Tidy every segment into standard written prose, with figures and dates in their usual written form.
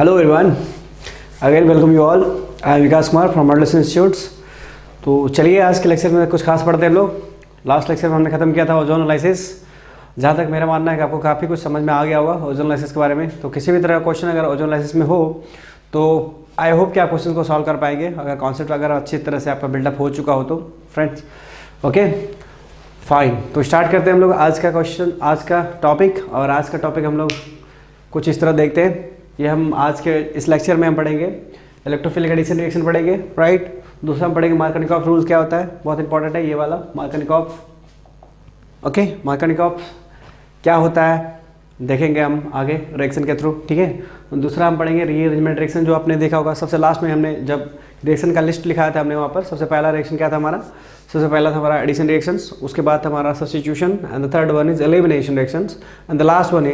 Hello everyone, again welcome you all. I am Vikas Kumar from model institutes. तो चलिए आज के लेक्चर में कुछ खास पढ़ते हैं हम लोग। लास्ट लेक्चर में हमने खत्म किया था ओजोन एनालिसिस। जहाँ तक मेरा मानना है कि आपको काफ़ी कुछ समझ में आ गया होगा ओजोन एनालिसिस के बारे में। तो किसी भी तरह का क्वेश्चन अगर ओजोन एनालिसिस में हो तो आई होप कि आप क्वेश्चन को सॉल्व कर पाएंगे, अगर कॉन्सेप्ट अगर अच्छी तरह से आपका बिल्डअप हो चुका हो तो फ्रेंड्स। ओके फाइन, तो स्टार्ट करते हैं हम लोग आज का क्वेश्चन, आज का टॉपिक। और आज का टॉपिक हम लोग कुछ इस तरह देखते हैं। ये हम आज के इस लेक्चर में हम पढ़ेंगे इलेक्ट्रोफिलिक एडिशन रिएक्शन पढ़ेंगे, राइट। दूसरा हम पढ़ेंगे मार्करनिकॉफ रूल्स क्या होता है, बहुत इंपॉर्टेंट है ये वाला मार्करनिकॉफ। ओके, मार्करनिकॉफ क्या होता है देखेंगे हम आगे रिएक्शन के थ्रू, ठीक है। दूसरा हम पढ़ेंगे रीअरेंजमेंट रिएक्शन, जो आपने देखा होगा सबसे लास्ट में हमने जब रिएक्शन का लिस्ट लिखाया था हमने वहाँ पर सबसे पहला रिएक्शन क्या था हमारा, सबसे पहला था हमारा एडिशन रिएक्शंस, उसके बाद था हमारा substitution, and the third one is elimination reactions, and the last one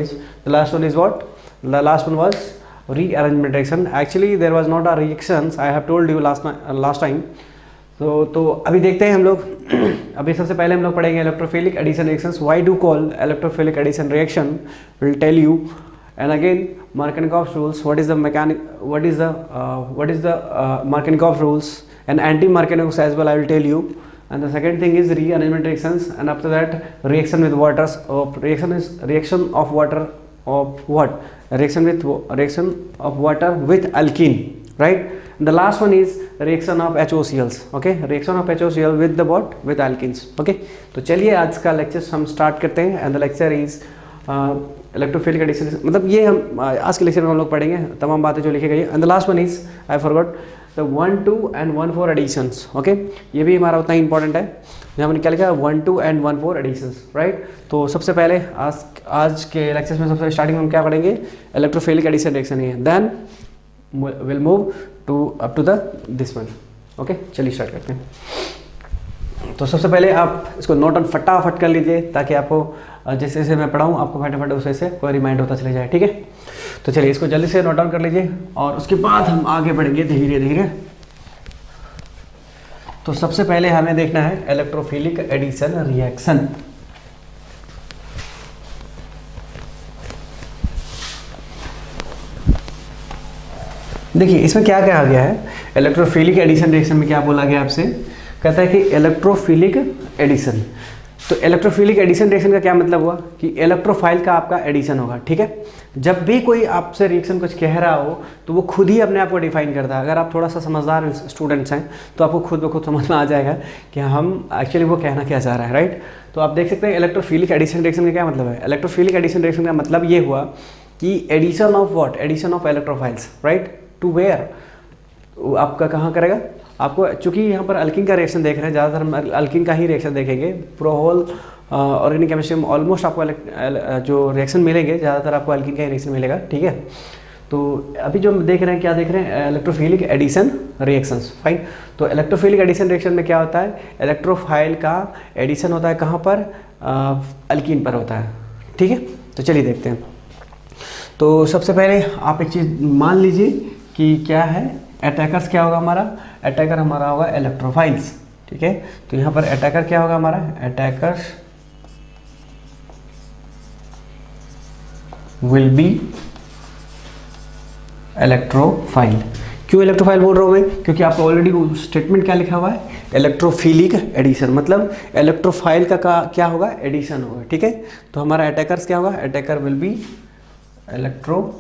is what, the last one was rearrangement reaction. Actually there was not a reactions, I have told you last time. तो अभी देखते हैं हम लोग अभी सबसे पहले हम लोग पढ़ेंगे electrophilic addition reactions. Why do call electrophilic addition reaction, will tell you. And again Markovnikov rules, what is the Markovnikov rules and anti-Markovnikovs as well, I will tell you. And the second thing is rearrangement reactions, and after that reaction with waters. Reaction of water of what? Reaction of water with alkene, right? And the last one is reaction of HOCls. Okay, reaction of HOCl with the what? With alkenes. Okay, तो चलिए आज का lecture हम start करते हैं। And the lecture is electrophilic addition, मतलब ये हम आज के लेक्चर में हम लोग पढ़ेंगे तमाम बातें जो लिखी गई है। And the last one is I forgot the 1, 2 and 1, 4 additions. Okay, ये भी हमारा उतना ही इंपॉर्टेंट है। यहाँ हमने क्या लिखा है 1, 2 and 1, 4 एडिशंस, राइट। तो सबसे पहले आज के लेक्चर्स में सबसे स्टार्टिंग में हम क्या पढ़ेंगे, इलेक्ट्रोफिलिक एडिशन रिएक्शन है। Then will move to up to the this one. Okay, चलिए स्टार्ट करते हैं। तो सबसे पहले आप इसको नोट ऑन फटाफट कर लीजिए ताकि आपको जैसे जैसे मैं पढ़ाऊँ आपको फटाफट उसे से कोई रिमाइंड होता चले जाए, ठीक है। तो चलिए इसको जल्दी से नोट डाउन कर लीजिए और उसके बाद हम आगे बढ़ेंगे धीरे धीरे। तो सबसे पहले हमें देखना है इलेक्ट्रोफिलिक एडिशन रिएक्शन। देखिए इसमें क्या कहा गया है, इलेक्ट्रोफिलिक एडिशन रिएक्शन में क्या बोला गया आपसे, कहता है कि इलेक्ट्रोफिलिक एडिशन। तो इलेक्ट्रोफिलिक एडिशन रिएक्शन का क्या मतलब हुआ कि इलेक्ट्रोफाइल का आपका एडिशन होगा, ठीक है। जब भी कोई आपसे रिएक्शन कुछ कह रहा हो तो वो खुद ही अपने आप को डिफाइन करता है। अगर आप थोड़ा सा समझदार स्टूडेंट्स हैं तो आपको खुद ब खुद समझ में आ जाएगा कि हम एक्चुअली वो कहना क्या चाह रहा है, राइट। तो आप देख सकते हैं इलेक्ट्रोफिलिक एडिशन रिएक्शन का क्या मतलब है। इलेक्ट्रोफिलिक एडिशन रिएक्शन का मतलब ये हुआ कि addition of what, addition of electrophiles, right, to where, आपका कहाँ करेगा आपको, चूंकि यहाँ पर अल्किन का रिएक्शन देख रहे हैं, ज़्यादातर हम अल्किन का ही रिएक्शन देखेंगे। प्रो होल ऑर्गेनिक केमिस्ट्री में ऑलमोस्ट आपको जो रिएक्शन मिलेंगे ज़्यादातर आपको अल्किन का ही रिएक्शन मिलेगा, ठीक है। तो अभी जो हम देख रहे हैं क्या देख रहे हैं, इलेक्ट्रोफिलिक एडिशन रिएक्शंस, फाइन। तो इलेक्ट्रोफिलिक एडिशन रिएक्शन में क्या होता है, इलेक्ट्रोफाइल का एडिशन होता है कहाँ पर, अल्किन पर होता है, ठीक है। तो चलिए देखते हैं। तो सबसे पहले आप एक चीज़ मान लीजिए कि क्या है, अटैकर्स क्या होगा हमारा, अटैकर हमारा होगा इलेक्ट्रोफाइल्स, ठीक है। तो यहाँ पर अटैकर क्या होगा हमारा, अटैकर्स विल बी इलेक्ट्रोफाइल। क्यों इलेक्ट्रोफाइल बोल रहा हूँ मैं, क्योंकि आपको ऑलरेडी स्टेटमेंट क्या लिखा हुआ है, इलेक्ट्रोफिलिक एडिशन, मतलब इलेक्ट्रोफाइल का क्या होगा, एडिशन होगा, ठीक है। तो हमारा अटैकर्स क्या होगा, अटैकर विल बी इलेक्ट्रोफाइल।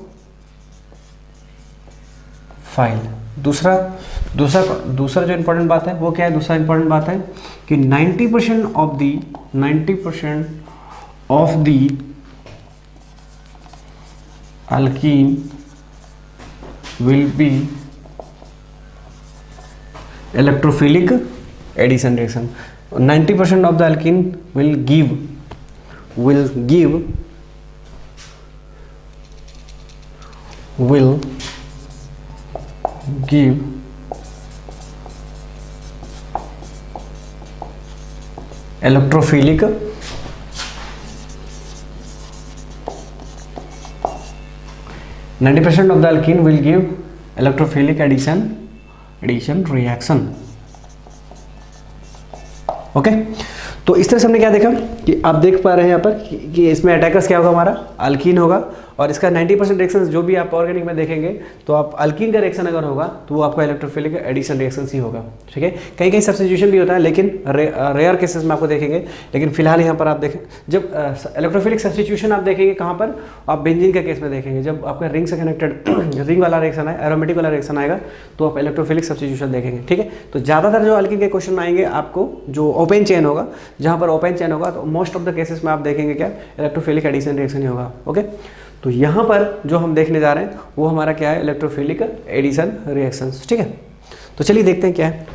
दूसरा जो इंपॉर्टेंट बात है वो क्या है, दूसरा इंपॉर्टेंट बात है कि 90% of the alkene will be electrophilic addition reaction. 90% of the alkene will give electrophilic (90% of the alkene will give electrophilic addition reaction). Okay, तो इस तरह से हमने क्या देखा कि आप देख पा रहे हैं यहाँ पर कि इसमें अटैकर्स क्या होगा हमारा, अल्कीन होगा, और इसका 90% रिएक्शन जो भी आप ऑर्गेनिक में देखेंगे तो आप अल्कीन का रिएक्शन अगर होगा तो वो आपका इलेक्ट्रोफिलिक एडिशन रिएक्शन ही होगा, ठीक है। कहीं कहीं सब्स्टिट्यूशन भी होता है लेकिन रेयर केसेस में आपको देखेंगे, लेकिन फिलहाल यहाँ पर आप देखें जब इलेक्ट्रोफिलिक सब्स्टिट्यूशन आप देखेंगे कहाँ पर, आप बेंजीन का केस में देखेंगे, जब आपका रिंग से कनेक्टेड रिंग वाला रिएक्शन है, एरोमेटिक वाला रिएक्शन आएगा तो आप इलेक्ट्रोफिलिक सब्स्टिट्यूशन देखेंगे, ठीक है। तो ज़्यादातर जो अल्कीन के क्वेश्चन आएंगे आपको जो ओपन चेन होगा, जहाँ पर ओपन चेन होगा तो मोस्ट ऑफ द केसेस में आप देखेंगे क्या, इलेक्ट्रोफिलिक एडिशन रिएक्शन ही होगा, ओके। तो यहाँ पर जो हम देखने जा रहे हैं वो हमारा क्या है, इलेक्ट्रोफिलिक एडिशन रिएक्शंस, ठीक है। तो चलिए देखते हैं क्या है,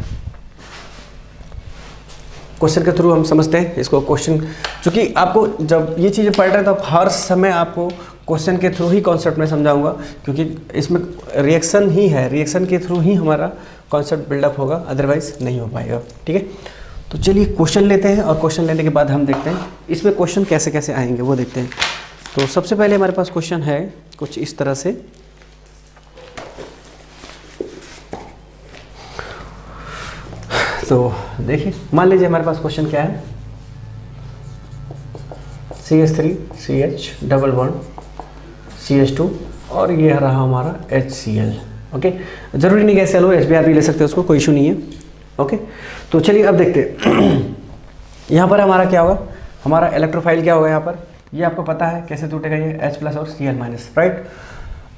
क्वेश्चन के थ्रू हम समझते हैं इसको। क्वेश्चन क्योंकि आपको जब ये चीज़ें पढ़ रहे हैं तो हर समय आपको क्वेश्चन के थ्रू ही कॉन्सेप्ट में समझाऊंगा, क्योंकि इसमें रिएक्शन ही है, रिएक्शन के थ्रू ही हमारा कॉन्सेप्ट बिल्डअप होगा, अदरवाइज नहीं हो पाएगा, ठीक है। तो चलिए क्वेश्चन लेते हैं और क्वेश्चन लेने के बाद हम देखते हैं इसमें क्वेश्चन कैसे कैसे आएंगे वो देखते हैं। तो सबसे पहले हमारे पास क्वेश्चन है कुछ इस तरह से, तो देखिए मान लीजिए हमारे पास क्वेश्चन क्या है, CH3CH डबल बॉन्ड CH2 और ये रहा हमारा HCl, ओके। जरूरी नहीं कि HCl हो, HBr भी ले सकते हैं उसको, कोई इशू नहीं है, ओके। तो चलिए अब देखते हैं यहाँ पर हमारा क्या होगा, हमारा इलेक्ट्रोफाइल क्या होगा यहाँ पर, ये आपको पता है कैसे टूटेगा, ये H+ और Cl-, राइट।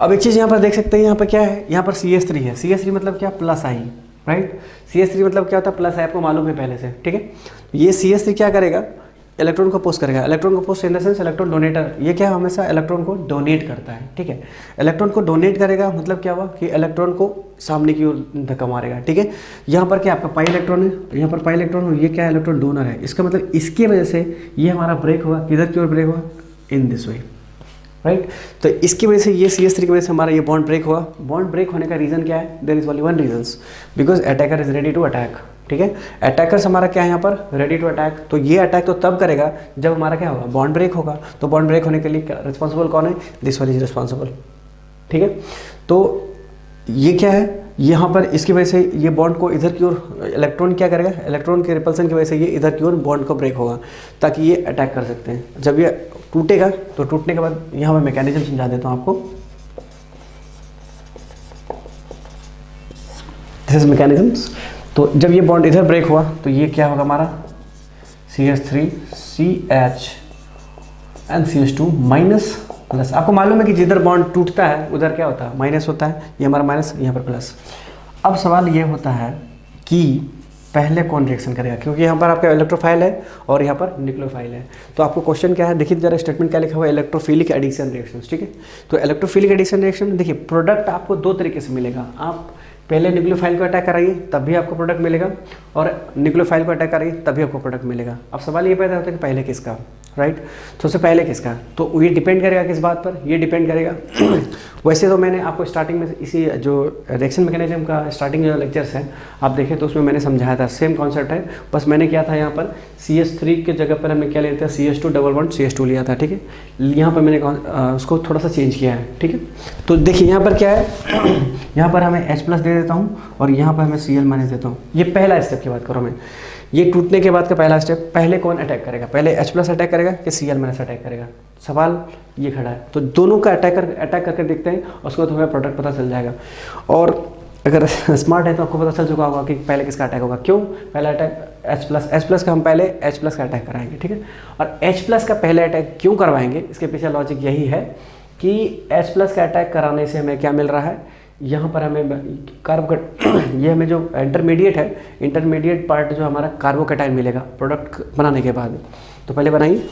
अब एक चीज़ यहाँ पर देख सकते हैं, यहाँ पर क्या है, यहाँ पर CH3 है, CH3 मतलब क्या, प्लस आई, राइट। CH3 मतलब क्या होता है, प्लस आई, आपको मालूम है पहले से, ठीक है। ये CH3 क्या करेगा, इलेक्ट्रॉन को पोस्ट करेगा, इलेक्ट्रॉन को post in the sense electron donator, ये क्या हमेशा इलेक्ट्रॉन को डोनेट करता है, ठीक है। इलेक्ट्रॉन को डोनेट करेगा मतलब क्या हुआ कि इलेक्ट्रॉन को सामने की ओर धक्का मारेगा, ठीक है। यहाँ पर क्या आपका पाई इलेक्ट्रॉन है, यहाँ पर पाई इलेक्ट्रॉन हो, ये क्या इलेक्ट्रॉन डोनर है, इसका मतलब इसकी वजह से ये हमारा ब्रेक हुआ, किधर की ओर ब्रेक हुआ, इन दिस वे, राइट। तो इसकी वजह से ये CH3 की वजह से हमारा ये बॉन्ड ब्रेक हुआ। बॉन्ड ब्रेक होने का रीज़न क्या है, there is only one reasons, because attacker is ready to attack, ठीक है। अटैकर्स हमारा क्या है यहाँ पर, रेडी टू अटैक। तो ये अटैक तो तब करेगा जब हमारा क्या होगा, बॉन्ड ब्रेक होगा। तो बॉन्ड ब्रेक होने के लिए रिस्पॉन्सिबल कौन है, दिस वन इज रिस्पॉन्सिबल, ठीक है। तो ये क्या है, यहाँ पर इसकी वजह से ये बॉन्ड को इधर की ओर, इलेक्ट्रॉन क्या करेगा, इलेक्ट्रॉन के रिपल्सन की वजह से ये इधर की ओर बॉन्ड को ब्रेक होगा ताकि ये अटैक कर सकते हैं। जब ये टूटेगा तो टूटने के बाद यहाँ मैं मैकेनिज्म समझा देता हूँ आपको, दिस इज मैकेनिज्म्स। तो जब ये बॉन्ड इधर ब्रेक हुआ तो ये क्या होगा हमारा, CH3CH and CH2 minus plus. आपको मालूम है कि जिधर बॉन्ड टूटता है उधर क्या होता है, माइनस होता है, ये हमारा माइनस, यहाँ पर प्लस। अब सवाल ये होता है कि पहले कौन रिएक्शन करेगा, क्योंकि यहाँ पर आपका इलेक्ट्रोफाइल है और यहाँ पर न्यूक्लियोफाइल है। तो आपको क्वेश्चन क्या है, देखिए जरा स्टेटमेंट क्या लिखा हुआ है, इलेक्ट्रोफिलिक एडिशन रिएक्शन, ठीक है। तो इलेक्ट्रोफिलिक एडिशन रिएक्शन देखिए, प्रोडक्ट आपको दो तरीके से मिलेगा। आप पहले न्यूक्लियोफाइल को अटैक कराइए तब भी आपको प्रोडक्ट मिलेगा, और न्यूक्लियोफाइल को अटैक कराइए तभी आपको प्रोडक्ट मिलेगा। अब सवाल ये पैदा होता है कि पहले किसका, राइट। तो उससे पहले किसका, तो ये डिपेंड करेगा किस बात पर, ये डिपेंड करेगा वैसे तो मैंने आपको स्टार्टिंग में इसी जो रिएक्शन मैकेनिज्म का स्टार्टिंग जो लेक्चर्स हैं आप देखें तो उसमें मैंने समझाया था, सेम कॉन्सेप्ट है। बस मैंने क्या था, यहाँ पर CH3 के जगह पर हमने क्या लिया था, CH2 डबल बॉन्ड CH2 लिया था, ठीक है। यहाँ पर मैंने उसको थोड़ा सा चेंज किया है, ठीक है। तो देखिए यहाँ पर क्या है, यहाँ पर हमें H+ दे देता हूँ और यहाँ पर हमें Cl- देता हूँ। ये पहला स्टेप की बात करो मैं, ये टूटने के बाद का पहला स्टेप, पहले कौन अटैक करेगा, पहले H+ अटैक करेगा कि Cl- अटैक करेगा, सवाल ये खड़ा है। तो दोनों का अटैक करके देखते हैं, उसके बाद हमें प्रोडक्ट पता चल जाएगा। और अगर स्मार्ट है तो आपको पता चल चुका होगा कि पहले किसका अटैक होगा, क्यों पहला अटैक H+ का हम पहले H+ का अटैक कराएंगे, ठीक है। और H+ का पहले अटैक क्यों करवाएंगे, इसके पीछे लॉजिक यही है कि H+ का अटैक कराने से हमें क्या मिल रहा है, यहाँ पर हमें कार्बोकट ये हमें जो इंटरमीडिएट है, इंटरमीडिएट पार्ट जो हमारा कार्बोकैटायन मिलेगा प्रोडक्ट बनाने के बाद। तो पहले बनाइए,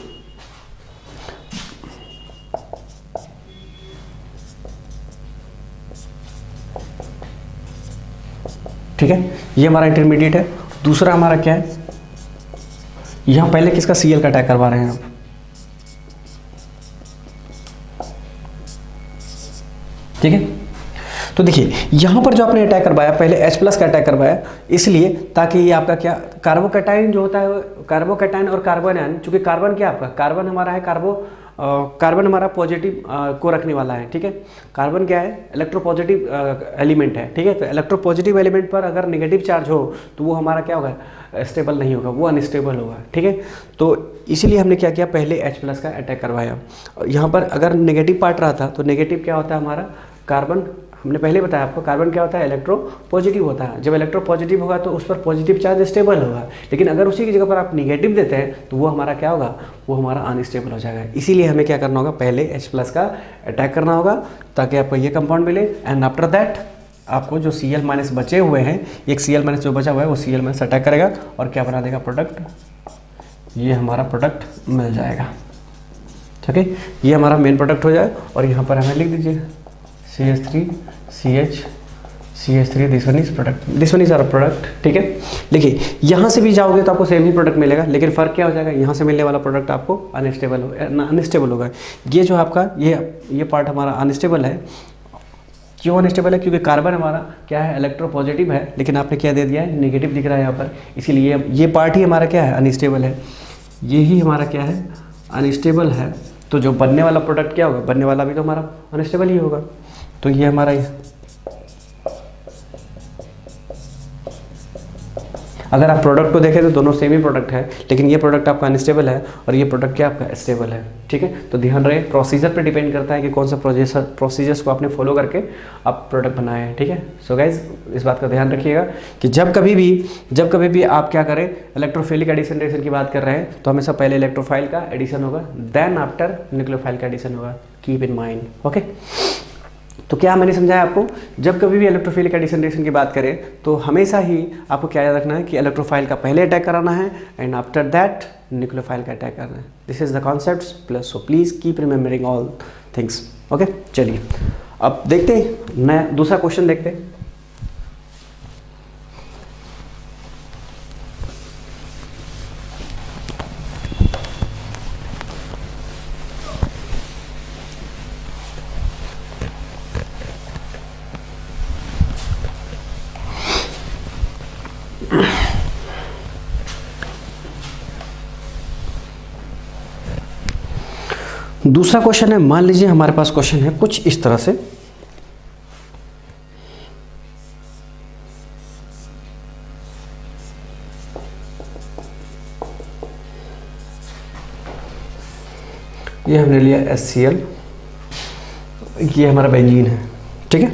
ठीक है, ये हमारा इंटरमीडिएट है। दूसरा हमारा क्या है, यहाँ पहले किसका Cl का अटैक करवा रहे हैं आप, ठीक है। तो देखिए यहाँ पर जो आपने अटैक करवाया, पहले H+ का अटैक करवाया, इसलिए ताकि ये आपका क्या कार्बोकैटायन जो होता है, कार्बोकैटायन और कार्बन आयन, चूंकि कार्बन क्या आपका, कार्बन हमारा है कार्बन हमारा पॉजिटिव को रखने वाला है, ठीक है। कार्बन क्या है, इलेक्ट्रोपॉजिटिव एलिमेंट है, ठीक है। तो इलेक्ट्रोपॉजिटिव एलिमेंट पर अगर नेगेटिव चार्ज हो तो वो हमारा क्या होगा, स्टेबल नहीं होगा, वो अनस्टेबल होगा, ठीक है। तो इसीलिए हमने क्या किया, पहले H+ का अटैक करवाया। यहाँ पर अगर नेगेटिव पार्ट रहा था तो नेगेटिव क्या होता है हमारा, कार्बन, हमने पहले बताया आपको, कार्बन क्या होता है, इलेक्ट्रो पॉजिटिव होता है। जब इलेक्ट्रो पॉजिटिव होगा तो उस पर पॉजिटिव चार्ज स्टेबल होगा, लेकिन अगर उसी की जगह पर आप निगेटिव देते हैं तो वो हमारा क्या होगा, वो हमारा अनस्टेबल हो जाएगा। इसीलिए हमें क्या करना होगा, पहले H+ का अटैक करना होगा ताकि आपको ये कंपाउंड मिले। एंड आफ्टर दैट आपको जो Cl- बचे हुए हैं, एक Cl- जो बचा हुआ है वो Cl- अटैक करेगा और क्या बना देगा, प्रोडक्ट, ये हमारा प्रोडक्ट मिल जाएगा, ठीक है। ये हमारा मेन प्रोडक्ट हो जाए। और यहाँ पर हमें लिख दीजिए CH3 CH CH3, this one is product, this one is our product, ठीक है। देखिए यहाँ से भी जाओगे तो आपको सेम ही प्रोडक्ट मिलेगा, लेकिन फ़र्क क्या हो जाएगा, यहाँ से मिलने वाला प्रोडक्ट आपको अनस्टेबल होगा। ये जो आपका ये पार्ट हमारा अनस्टेबल है। क्यों अनस्टेबल है, क्योंकि कार्बन हमारा क्या है, इलेक्ट्रो पॉजिटिव है, लेकिन आपने क्या दे दिया है, नेगेटिव दिख रहा है यहाँ पर, इसीलिए ये पार्ट ही हमारा क्या है, अनस्टेबल है। ये ही हमारा क्या है, अनस्टेबल है। तो जो बनने वाला प्रोडक्ट क्या होगा, बनने वाला भी तो हमारा अनस्टेबल ही होगा। तो ये हमारा, अगर आप प्रोडक्ट को देखें तो दोनों सेम ही प्रोडक्ट है, लेकिन ये प्रोडक्ट आपका अनस्टेबल है और ये प्रोडक्ट क्या आपका स्टेबल है, ठीक है। तो ध्यान रहे, प्रोसीजर पे डिपेंड करता है कि कौन सा प्रोसीजर्स को आपने फॉलो करके आप प्रोडक्ट बनाए हैं, ठीक है। सो गाइज इस बात का ध्यान रखिएगा कि जब कभी भी आप क्या करें, इलेक्ट्रोफिलिक एडिशन रिएक्शन की बात कर रहे हैं तो हमेशा पहले इलेक्ट्रोफाइल का एडिशन होगा, देन आफ्टर न्यूक्लियोफाइल का एडिशन होगा, कीप इन माइंड, ओके। तो क्या मैंने समझाया आपको, जब कभी भी इलेक्ट्रोफिलिक एडिशन रिएक्शन की बात करें तो हमेशा ही आपको क्या याद रखना है कि इलेक्ट्रोफाइल का पहले अटैक कराना है एंड आफ्टर दैट न्यूक्लियोफाइल का अटैक करना है। This is the concepts plus, so please keep remembering all things, okay. चलिए अब देखते हैं नया दूसरा क्वेश्चन देखते हैं। दूसरा क्वेश्चन है, मान लीजिए हमारे पास क्वेश्चन है कुछ इस तरह से, ये हमने लिया HCl, ये हमारा बेंजीन है, ठीक है।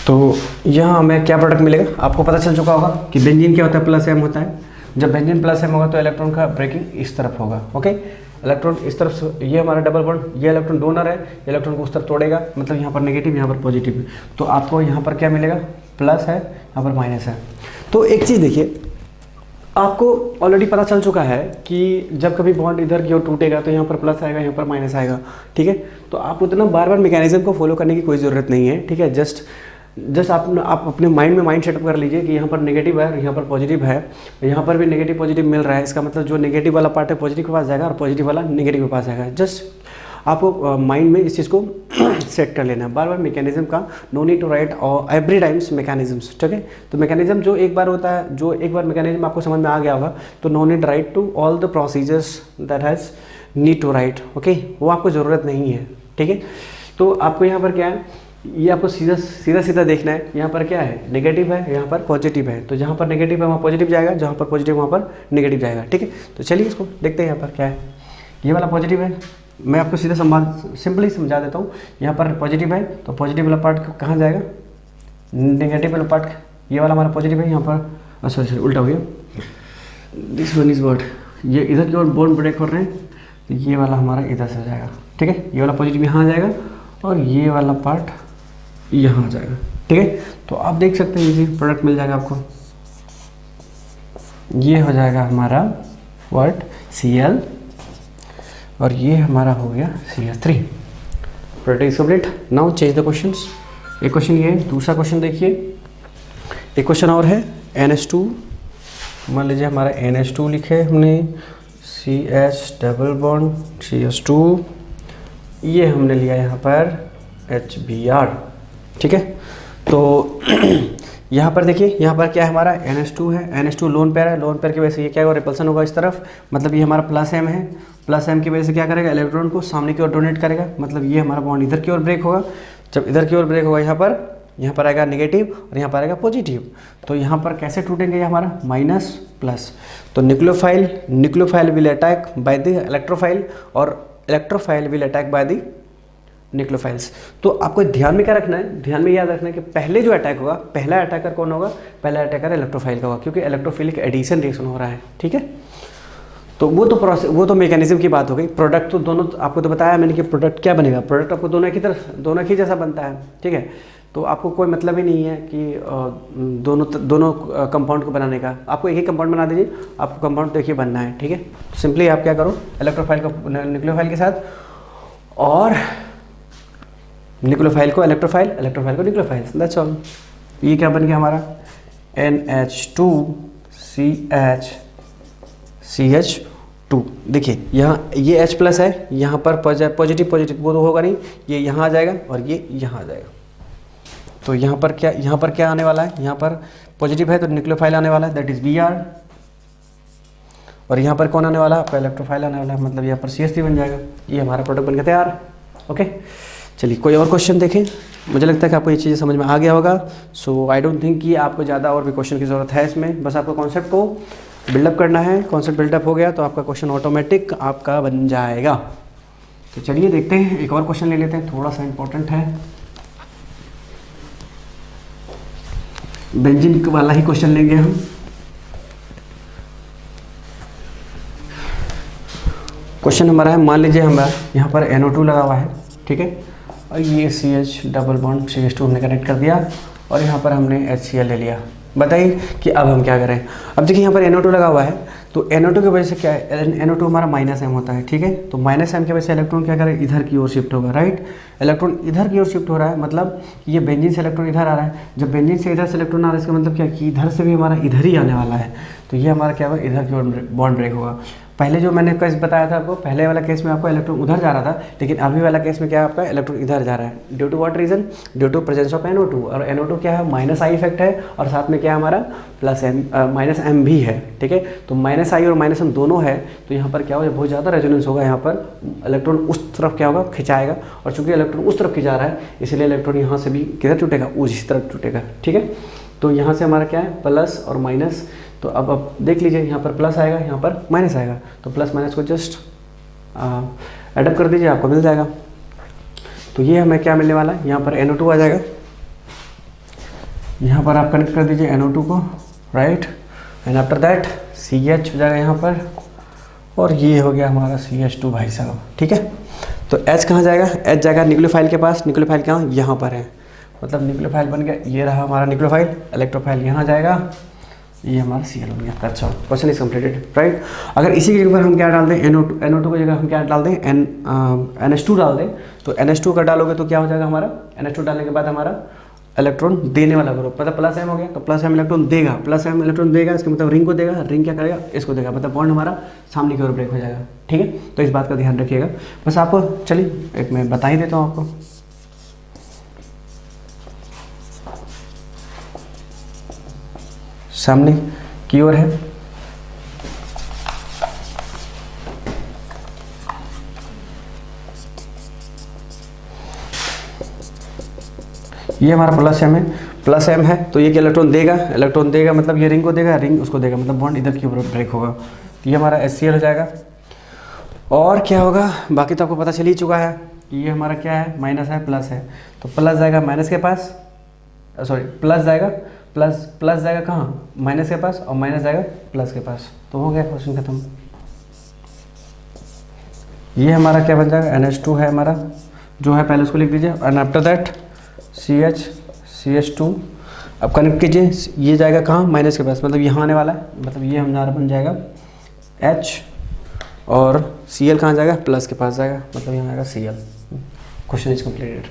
तो यहाँ हमें क्या प्रोडक्ट मिलेगा, आपको पता चल चुका होगा कि बेंजीन क्या होता है, +M होता है। जब बेंजीन +M होगा तो इलेक्ट्रॉन का ब्रेकिंग इस तरफ होगा, ओके। इलेक्ट्रॉन इस तरफ से, ये हमारा डबल बॉन्ड, ये इलेक्ट्रॉन डोनर है, इलेक्ट्रॉन को उस तरफ तोड़ेगा, मतलब यहाँ पर नेगेटिव, यहाँ पर पॉजिटिव। तो आपको यहाँ पर क्या मिलेगा, प्लस है, यहाँ पर माइनस है। तो एक चीज़ देखिए, आपको ऑलरेडी पता चल चुका है कि जब कभी बॉन्ड इधर की ओर टूटेगा तो यहाँ पर प्लस आएगा, यहाँ पर माइनस आएगा, ठीक है। तो आप उतना बार बार मैकेनिज्म को फॉलो करने की कोई ज़रूरत नहीं है, ठीक है। जस्ट आप अपने माइंड में माइंड सेटअप कर लीजिए कि यहाँ पर नेगेटिव है, यहाँ पर पॉजिटिव है, यहाँ पर भी नेगेटिव पॉजिटिव मिल रहा है। इसका मतलब जो नेगेटिव वाला पार्ट है पॉजिटिव के पास जाएगा और पॉजिटिव वाला नेगेटिव के पास जाएगा। जस्ट आपको माइंड में इस चीज़ को सेट कर लेना है। बार बार मैकेनिज्म का नो नीड टू राइट और एवरी टाइम्स मैकेनिज्म्स, ठीक है। तो मैकेनिज्म जो एक बार होता है, जो एक बार मैकेनिज्म आपको समझ में आ गया होगा तो no need write to all the procedures that has need to write, okay. वो आपको ज़रूरत नहीं है, ठीक है। तो आपको यहाँ पर क्या है, ये आपको सीधा देखना है। यहाँ पर क्या है, नेगेटिव है, यहाँ पर पॉजिटिव है। तो जहाँ पर नेगेटिव है वहाँ पॉजिटिव जाएगा, जहाँ पर पॉजिटिव वहाँ पर नेगेटिव जाएगा, ठीक है। तो चलिए इसको देखते हैं। यहाँ पर क्या है, ये वाला पॉजिटिव है, मैं आपको सीधा सिंपली समझा देता हूँ। यहाँ पर पॉजिटिव है तो पॉजिटिव वाला पार्ट कहाँ जाएगा, नेगेटिव वाला पार्ट, ये वाला हमारा पॉजिटिव है, यहाँ पर सॉरी उल्टा हो गया, दिस वन इज वर्ड, ये इधर की ओर बॉन्ड ब्रेक हो रहे हैं तो ये वाला हमारा इधर से हो जाएगा, ठीक है। ये वाला पॉजिटिव यहाँ आ जाएगा और ये वाला पार्ट यहाँ आ जाएगा, ठीक है। तो आप देख सकते हैं इजी प्रोडक्ट मिल जाएगा आपको। ये हो जाएगा हमारा वर्ड Cl और ये हमारा हो गया CH3। Product is complete. Now change the questions. एक क्वेश्चन ये है, दूसरा क्वेश्चन देखिए। एक क्वेश्चन और है NH2, मान लीजिए हमारा NH2 लिखे हमने, CH डबल बॉन्ड CH2, ये हमने लिया यहाँ पर HBr, ठीक है। तो यहाँ पर देखिए, यहाँ पर क्या है हमारा NH2 है, NH2 लोन पेयर है, लोन पेयर की वजह से ये क्या होगा, रिपल्सन होगा इस तरफ, मतलब ये हमारा प्लस M है, प्लस M की वजह से क्या करेगा, इलेक्ट्रॉन को सामने की ओर डोनेट करेगा, मतलब ये हमारा बॉन्ड इधर की ओर ब्रेक होगा। जब इधर की ओर ब्रेक होगा यहाँ पर आएगा नेगेटिव और यहाँ पर आएगा पॉजिटिव। तो यहाँ पर कैसे टूटेंगे ये हमारा माइनस प्लस। तो nucleophile will attack by the electrophile और electrophile will attack by the nucleophiles. तो आपको ध्यान में क्या रखना है, ध्यान में याद रखना है कि पहले जो अटैक होगा, पहला अटैकर कौन होगा, पहला अटैकर इलेक्ट्रोफाइल का होगा, क्योंकि इलेक्ट्रोफिलिक एडिशन रिएक्शन हो रहा है। ठीक है, तो वो तो प्रोसेस, वो तो मैकेनिज्म की बात हो गई। प्रोडक्ट तो दोनों, आपको तो बताया मैंने कि प्रोडक्ट क्या बनेगा, प्रोडक्ट आपको दोनों की तरह, दोनों की जैसा बनता है। ठीक है, तो आपको कोई मतलब ही नहीं है कि दोनों कंपाउंड को बनाने का, आपको एक ही कंपाउंड बना दीजिए, आपको कंपाउंड देखिए बनना है। ठीक है, सिंपली आप क्या करो, इलेक्ट्रोफाइल को न्यूक्लियोफाइल के साथ और न्यूक्लियोफाइल को इलेक्ट्रोफाइल, इलेक्ट्रोफाइल को न्यूक्लियोफाइल, दैट्स ऑल। ये क्या बन गया हमारा NH2CH2। देखिए यहाँ ये H प्लस है, यहाँ पर पॉजिटिव वो तो होगा नहीं, ये यहाँ आ जाएगा और ये यहाँ आ जाएगा। तो यहाँ पर क्या आने वाला है, यहाँ पर पॉजिटिव है तो न्यूक्लियोफाइल आने वाला है, दैट इज Br। और यहाँ पर कौन आने वाला है, आपका इलेक्ट्रोफाइल आने वाला है, मतलब यहाँ पर CH3 बन जाएगा। ये हमारा प्रोडक्ट बन गया तैयार। ओके, चलिए कोई और क्वेश्चन देखें। मुझे लगता है कि आपको ये चीज़ें समझ में आ गया होगा। सो आई डोंट थिंक कि आपको ज़्यादा और भी क्वेश्चन की ज़रूरत है इसमें, बस आपको कॉन्सेप्ट को बिल्डअप करना है। कॉन्सेप्ट बिल्डअप हो गया तो आपका क्वेश्चन ऑटोमेटिक आपका बन जाएगा। तो चलिए देखते हैं, एक और क्वेश्चन ले लेते हैं, थोड़ा सा इंपॉर्टेंट है, बेंजीन वाला ही क्वेश्चन लेंगे हम। क्वेश्चन हमारा है, मान लीजिए हमारा यहाँ पर NO2 लगा हुआ है, ठीक है, और ये CH डबल बॉन्ड CH2 हमने कनेक्ट कर दिया और यहाँ पर हमने HCl ले लिया। बताइए कि अब हम क्या करें। अब देखिए यहाँ पर NO2 लगा हुआ है, तो NO2 की वजह से क्या है, NO2 हमारा माइनस M होता है। ठीक है, तो माइनस M की वजह से इलेक्ट्रॉन क्या करे, इधर की ओर शिफ्ट होगा। राइट, इलेक्ट्रॉन इधर की ओर शिफ्ट हो रहा है, मतलब ये बेंजीन से इलेक्ट्रॉन इधर आ रहा है। जब बेंजीन से इधर से इलेक्ट्रॉन आ रहा है, इसका मतलब क्या कि इधर से भी हमारा इधर ही आने वाला है। तो ये हमारा क्या होगा, इधर की ओर बॉन्ड ब्रेक होगा। पहले जो मैंने केस बताया था आपको, पहले वाला केस में आपका इलेक्ट्रॉन उधर जा रहा था, लेकिन अभी वाला केस में क्या है, आपका इलेक्ट्रॉन इधर जा रहा है। Due to what reason, due to presence of NO2। और NO2 क्या है, माइनस आई इफेक्ट है, और साथ में क्या है हमारा प्लस M माइनस M भी है। ठीक है, तो माइनस आई और माइनस M दोनों है, तो यहाँ पर क्या होगा, बहुत ज़्यादा रेजोनेंस होगा, यहाँ पर इलेक्ट्रॉन उस तरफ क्या होगा, खिंचाएगा। और चूंकि इलेक्ट्रॉन उस तरफ खिंचा रहा है, इसलिए इलेक्ट्रॉन यहाँ से भी किधर टूटेगा, उसी तरफ टूटेगा। ठीक है, तो यहाँ से हमारा क्या है, प्लस और माइनस। तो अब आप देख लीजिए, यहाँ पर प्लस आएगा, यहाँ पर माइनस आएगा, तो प्लस माइनस को जस्ट एडअप कर दीजिए, आपको मिल जाएगा। तो ये हमें क्या मिलने वाला है, यहाँ पर NO2 आ जाएगा, यहाँ पर आप कनेक्ट कर दीजिए NO2 को, right, and after that CH हो जाएगा यहाँ पर, और ये हो गया हमारा CH2 भाई साहब। ठीक है, तो H कहाँ जाएगा, H जाएगा न्यूक्लियोफाइल के पास। न्यूक्लियोफाइल कहाँ, यहाँ पर है, मतलब न्यूक्लियोफाइल बन गया, ये रहा हमारा न्यूक्लियोफाइल। इलेक्ट्रोफाइल यहाँ जाएगा, ये हमारा Cl बन गया। That's all, question is completed. Right, अगर इसी की जगह पर हम क्या डाल दें, NO2 की जगह हम क्या डाल दें, NH2 डाल दें, तो NH2 का डालोगे तो क्या हो जाएगा हमारा, NH2 डालने के बाद हमारा इलेक्ट्रॉन देने वाला ग्रुप, मतलब प्लस M हो गया, तो प्लस M इलेक्ट्रॉन देगा, प्लस M इलेक्ट्रॉन देगा, इसका मतलब रिंग को देगा, रिंग क्या करेगा, इसको देगा, मतलब बॉन्ड हमारा सामने की ओर ब्रेक हो जाएगा। ठीक है, तो इस बात का ध्यान रखिएगा। बस आपको चलिए एक मैं बता ही देता हूँ आपको। सामने की ओर है, ये हमारा प्लस M है, प्लस M है, तो ये इलेक्ट्रॉन देगा, मतलब ये रिंग को देगा, रिंग उसको देगा, मतलब बॉन्ड इधर की ओर ब्रेक होगा। तो ये हमारा HCl हो जाएगा। और क्या होगा, बाकी तो आपको पता चल ही चुका है कि ये हमारा क्या है, माइनस है प्लस है, तो प्लस जाएगा माइनस के पास, सॉरी प्लस जाएगा, प्लस जाएगा कहाँ, माइनस के पास, और माइनस जाएगा प्लस के पास। तो हो गया क्वेश्चन खत्म। ये हमारा क्या बन जाएगा, NH2 है हमारा, जो है पहले उसको लिख दीजिए, एंड आफ्टर दैट CH2 अब कनेक्ट कीजिए, ये जाएगा कहाँ, माइनस के पास, मतलब यहाँ आने वाला है, मतलब ये हमारा बन जाएगा H, और Cl कहाँ जाएगा, प्लस के पास जाएगा, मतलब यहाँ आएगा Cl। Question is completed.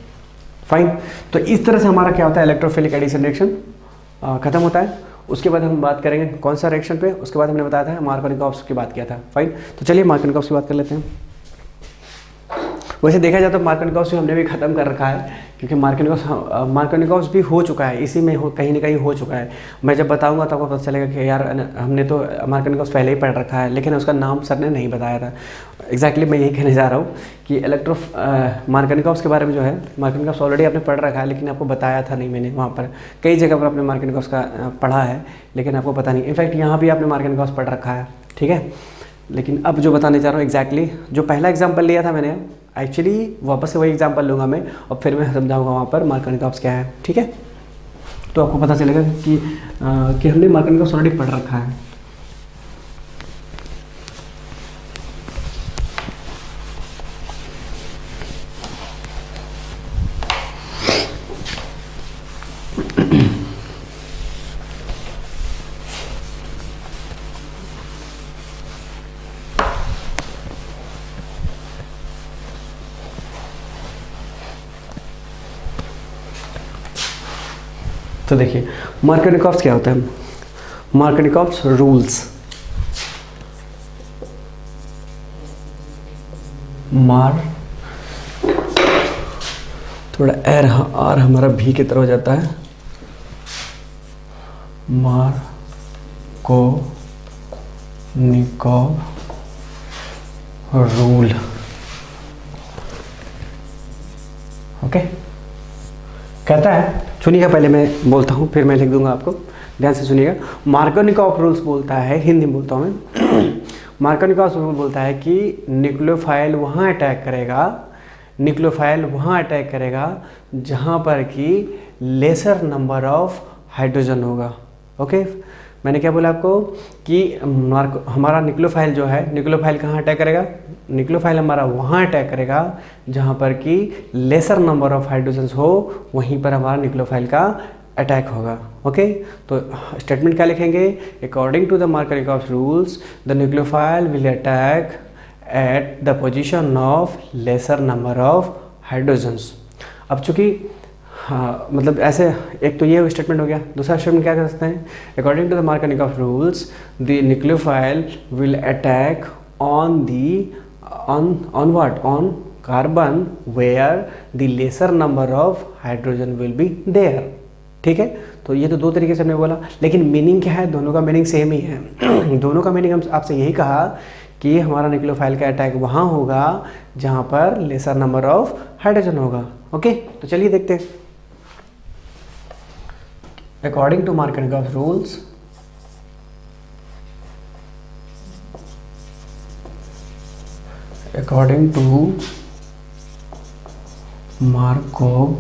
Fine, तो इस तरह से हमारा क्या होता है, इलेक्ट्रोफिलिक एडिशन रिएक्शन खत्म होता है। उसके बाद हम बात करेंगे कौन सा रिएक्शन पे, उसके बाद हमने बताया था मार्कोनिकॉव्स की बात किया था। फाइन, तो चलिए मार्कोनिकॉव्स की बात कर लेते हैं। वैसे देखा जाए तो मार्कोनिकॉव्स हमने भी ख़त्म कर रखा है, क्योंकि मार्कोनिकॉप्स भी हो चुका है, इसी में कहीं ना कहीं हो चुका है। मैं जब बताऊंगा तो आपको पता चलेगा कि यार हमने तो मार्कोनिकॉप्स पहले ही पढ़ रखा है, लेकिन उसका नाम सर ने नहीं बताया था। एग्जैक्टली मैं यही कहने जा रहा हूँ कि मार्कोनिकॉप्स के बारे में जो है, मार्कोनिकॉप्स ऑलरेडी आपने पढ़ रखा है, लेकिन आपको बताया था नहीं मैंने। वहाँ पर कई जगह पर आपने मार्कोनिकॉप्स का पढ़ा है, लेकिन आपको पता नहीं। इनफैक्ट यहाँ भी आपने मार्कोनिकॉप्स पढ़ रखा है, ठीक है। लेकिन अब जो बताने जा रहा हूँ एग्जैक्टली जो पहला एग्जाम्पल लिया था मैंने, एक्चुअली वापस से वही एग्जाम्पल लूँगा मैं, और फिर मैं समझाऊँगा वहाँ पर मार्कोनिकॉप्स क्या है, ठीक है। तो आपको पता चलेगा कि हमने मार्कोनिकॉप्स ऑलरेडी पढ़ रखा है। तो देखिए मार्कोनिकॉप्स क्या होता है। मार्कोनिकॉप्स रूल्स, थोड़ा एर आर हमारा भी की तरह हो जाता है, मार्कोनिकॉप रूल, ओके। कहता है, सुनिएगा, पहले मैं बोलता हूँ फिर मैं लिख दूंगा, आपको ध्यान से सुनिएगा। मार्कोनिकॉप रूल्स बोलता है, हिंदी में बोलता हूँ मैं। मार्कोनिकॉप रूल बोलता है कि न्यूक्लियोफाइल वहाँ अटैक करेगा जहाँ पर कि लेसर नंबर ऑफ हाइड्रोजन होगा, ओके। मैंने क्या बोला आपको कि हमारा न्यूक्लियोफाइल जो है, न्यूक्लियोफाइल कहाँ अटैक करेगा, न्यूक्लियोफाइल हमारा वहाँ अटैक करेगा जहाँ पर कि लेसर नंबर ऑफ हाइड्रोजन्स हो, वहीं पर हमारा न्यूक्लियोफाइल का अटैक होगा, ओके। तो स्टेटमेंट क्या लिखेंगे, according to the Markovnikov's rules the nucleophile will attack at the position of lesser number of hydrogens. अब चूँकि हाँ, मतलब ऐसे एक तो ये स्टेटमेंट हो गया। दूसरा स्टेटमेंट क्या कर सकते हैं, according to the Markovnikov's rules the nucleophile will attack on carbon where the lesser number of hydrogen will be there, ठीक है। तो ये तो दो तरीके से हमने बोला, लेकिन मीनिंग क्या है, दोनों का मीनिंग सेम ही है। दोनों का मीनिंग हम आपसे यही कहा कि हमारा न्यूक्लियोफाइल का अटैक वहाँ होगा जहाँ पर लेसर नंबर ऑफ हाइड्रोजन होगा, ओके। तो चलिए देखते हैं। According to Markovnikov rules, according to Markovnikov,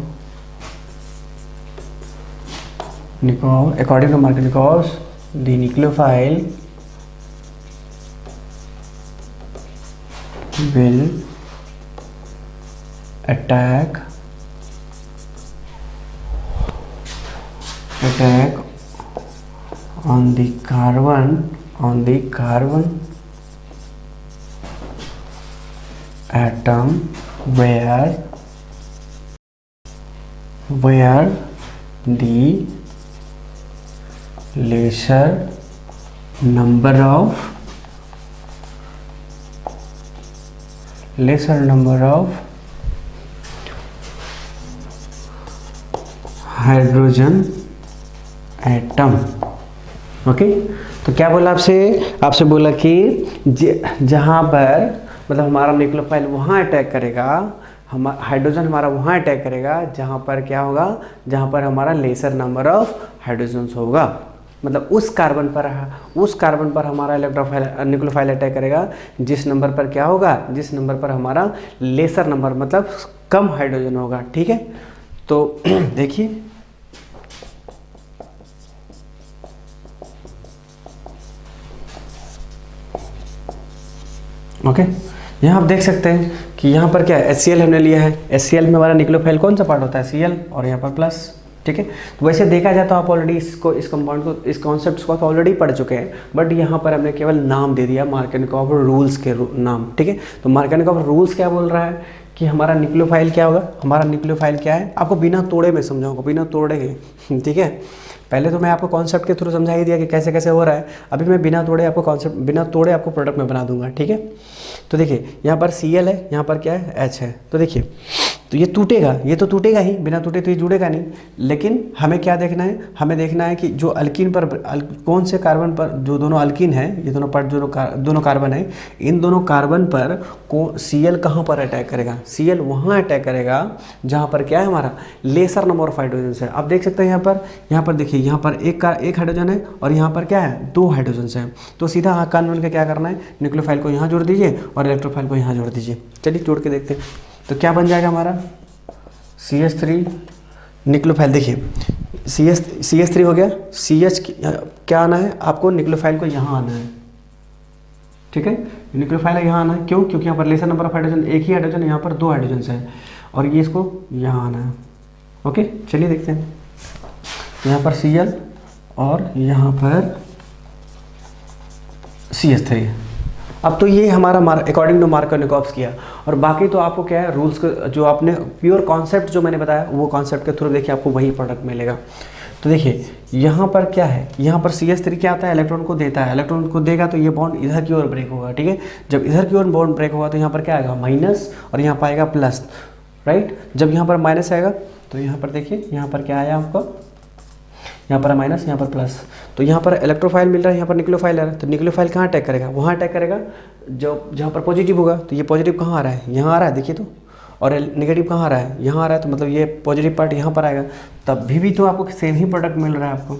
the nucleophile will attack on the carbon atom where the lesser number of hydrogen atom, okay. तो क्या बोला आपसे बोला कि जहाँ पर मतलब हमारा न्यूक्लियोफाइल वहाँ अटैक करेगा, हाइड्रोजन हमारा वहाँ अटैक करेगा जहाँ पर क्या होगा, जहाँ पर हमारा लेसर नंबर ऑफ हाइड्रोजन्स होगा। मतलब उस कार्बन पर हमारा न्यूक्लियोफाइल अटैक करेगा जिस नंबर पर क्या होगा, जिस नंबर पर हमारा लेसर नंबर मतलब कम हाइड्रोजन होगा, ठीक है। तो देखिए ओके, यहाँ आप देख सकते हैं कि यहाँ पर क्या है, HCl हमने लिया है। HCl में हमारा न्यूक्लियोफाइल कौन सा पार्ट होता है, Cl, और यहाँ पर प्लस, ठीक है। तो वैसे देखा जाए तो आप ऑलरेडी इस कंपाउंड को, इस कॉन्सेप्ट को ऑलरेडी पढ़ चुके हैं, बट यहाँ पर हमने केवल नाम दे दिया मार्कोनिकॉप रूल्स के नाम, ठीक है। तो मार्कोनिकॉप रूल्स क्या बोल रहा है कि हमारा न्यूक्लियोफाइल क्या होगा, हमारा न्यूक्लियोफाइल क्या है, आपको बिना तोड़े में समझाऊंगा, बिना तोड़े के, ठीक है। पहले तो मैं आपको कॉन्सेप्ट के थ्रू समझा ही दिया कि कैसे कैसे हो रहा है, अभी मैं बिना तोड़े आपको प्रोडक्ट में बना दूंगा, ठीक है। तो देखिए यहाँ पर Cl है, यहाँ पर क्या है, H है। तो देखिए तो ये टूटेगा, ये तो टूटेगा ही, बिना टूटे तो ये जुड़ेगा नहीं। लेकिन हमें क्या देखना है, हमें देखना है कि जो अल्कीन पर कौन से कार्बन पर, जो दोनों अल्कीन है, ये दोनों पर दोनों कार्बन है, इन दोनों कार्बन पर को Cl कहाँ पर अटैक करेगा। Cl वहाँ अटैक करेगा जहाँ पर क्या है हमारा लेसर नंबर ऑफ हाइड्रोजन है। आप देख सकते हैं यहाँ पर देखिए, यहाँ पर एक हाइड्रोजन है और यहाँ पर क्या है 2 हाइड्रोजन है। तो सीधा कान बन के क्या करना है, न्यूक्लियोफाइल को यहाँ जोड़ दीजिए और इलेक्ट्रोफाइल को यहाँ जोड़ दीजिए। चलिए जोड़ के देखते हैं तो क्या बन जाएगा हमारा CH3 न्यूक्लियोफाइल। देखिए CH3 हो गया, CH क्या आना है आपको, न्यूक्लियोफाइल को यहाँ आना है, ठीक है। न्यूक्लियोफाइल यहाँ आना है, क्यों, क्योंकि यहाँ पर लेसर नंबर ऑफ हाइड्रोजन, एक ही हाइड्रोजन, यहाँ पर 2 हाइड्रोजन है और ये इसको यहाँ आना है। ओके चलिए देखते हैं, यहाँ पर Cl और यहाँ पर CH3। अब तो ये हमारा अकॉर्डिंग टू मार्कोनिकॉव्स किया, और बाकी तो आपको क्या है रूल्स का, जो आपने प्योर कॉन्सेप्ट जो मैंने बताया वो कॉन्सेप्ट के थ्रू देखिए आपको वही प्रोडक्ट मिलेगा। तो देखिए यहाँ पर क्या है, यहाँ पर CH3 क्या आता है, इलेक्ट्रॉन को देता है, इलेक्ट्रॉन को देगा तो ये बॉन्ड इधर की ओर ब्रेक होगा, ठीक है। जब इधर की ओर बॉन्ड ब्रेक होगा तो यहाँ पर क्या आएगा माइनस और यहाँ पर आएगा प्लस, राइट। जब यहाँ पर माइनस आएगा तो यहाँ पर देखिए, यहाँ पर क्या आया आपको, यहाँ पर माइनस, यहाँ पर प्लस। तो यहाँ पर इलेक्ट्रोफाइल मिल रहा है, यहाँ पर न्यूक्लियोफाइल आ रहा है। तो न्यूक्लियोफाइल कहाँ अटैक करेगा, वहाँ अटैक करेगा जो जहाँ पर पॉजिटिव होगा। तो ये पॉजिटिव कहाँ आ रहा है, यहाँ आ रहा है देखिए तो, और नेगेटिव कहाँ आ रहा है, यहाँ आ रहा है। तो मतलब ये पॉजिटिव पार्ट यहाँ पर आएगा, तब भी तो आपको सेम ही प्रोडक्ट मिल रहा है आपको।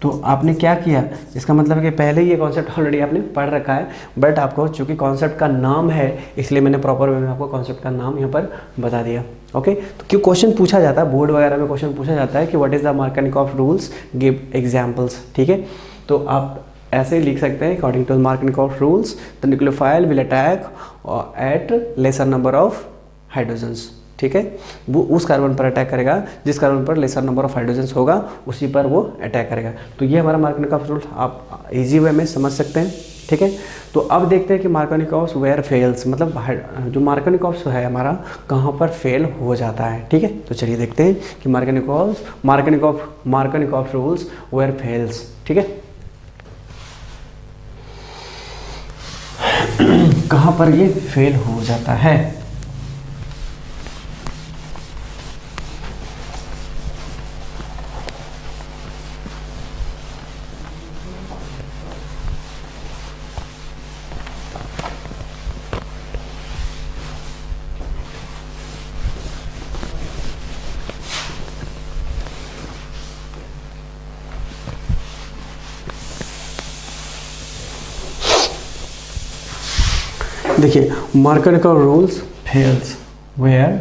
तो आपने क्या किया, इसका मतलब है कि पहले ही ये कॉन्सेप्ट ऑलरेडी आपने पढ़ रखा है, बट आपको चूंकि कॉन्सेप्ट का नाम है इसलिए मैंने प्रॉपर वे में आपको कॉन्सेप्ट का नाम यहाँ पर बता दिया। ओके, तो क्यों क्वेश्चन पूछा जाता है, बोर्ड वगैरह में क्वेश्चन पूछा जाता है कि what is the Markovnikov rules, give examples, ठीक है। तो आप ऐसे ही लिख सकते हैं, according to Markovnikov rules the nucleophile will attack at lesser number of hydrogens, ठीक है। वो उस कार्बन पर अटैक करेगा जिस कार्बन पर लेसर नंबर ऑफ हाइड्रोजन्स होगा, उसी पर वो अटैक करेगा। तो ये हमारा मार्कोनिकॉफ रूल आप इजी वे में समझ सकते हैं, ठीक है। तो अब देखते हैं कि मार्कोनिकॉफ वेयर फेल्स, मतलब जो मार्कोनिकॉफ है हमारा कहाँ पर फेल हो जाता है, ठीक है। तो चलिए देखते हैं कि मार्कोनिकॉफ रूल्स वेयर फेल्स, ठीक है। कहाँ पर ये फेल हो जाता है। देखिए Markovnikov rules fails where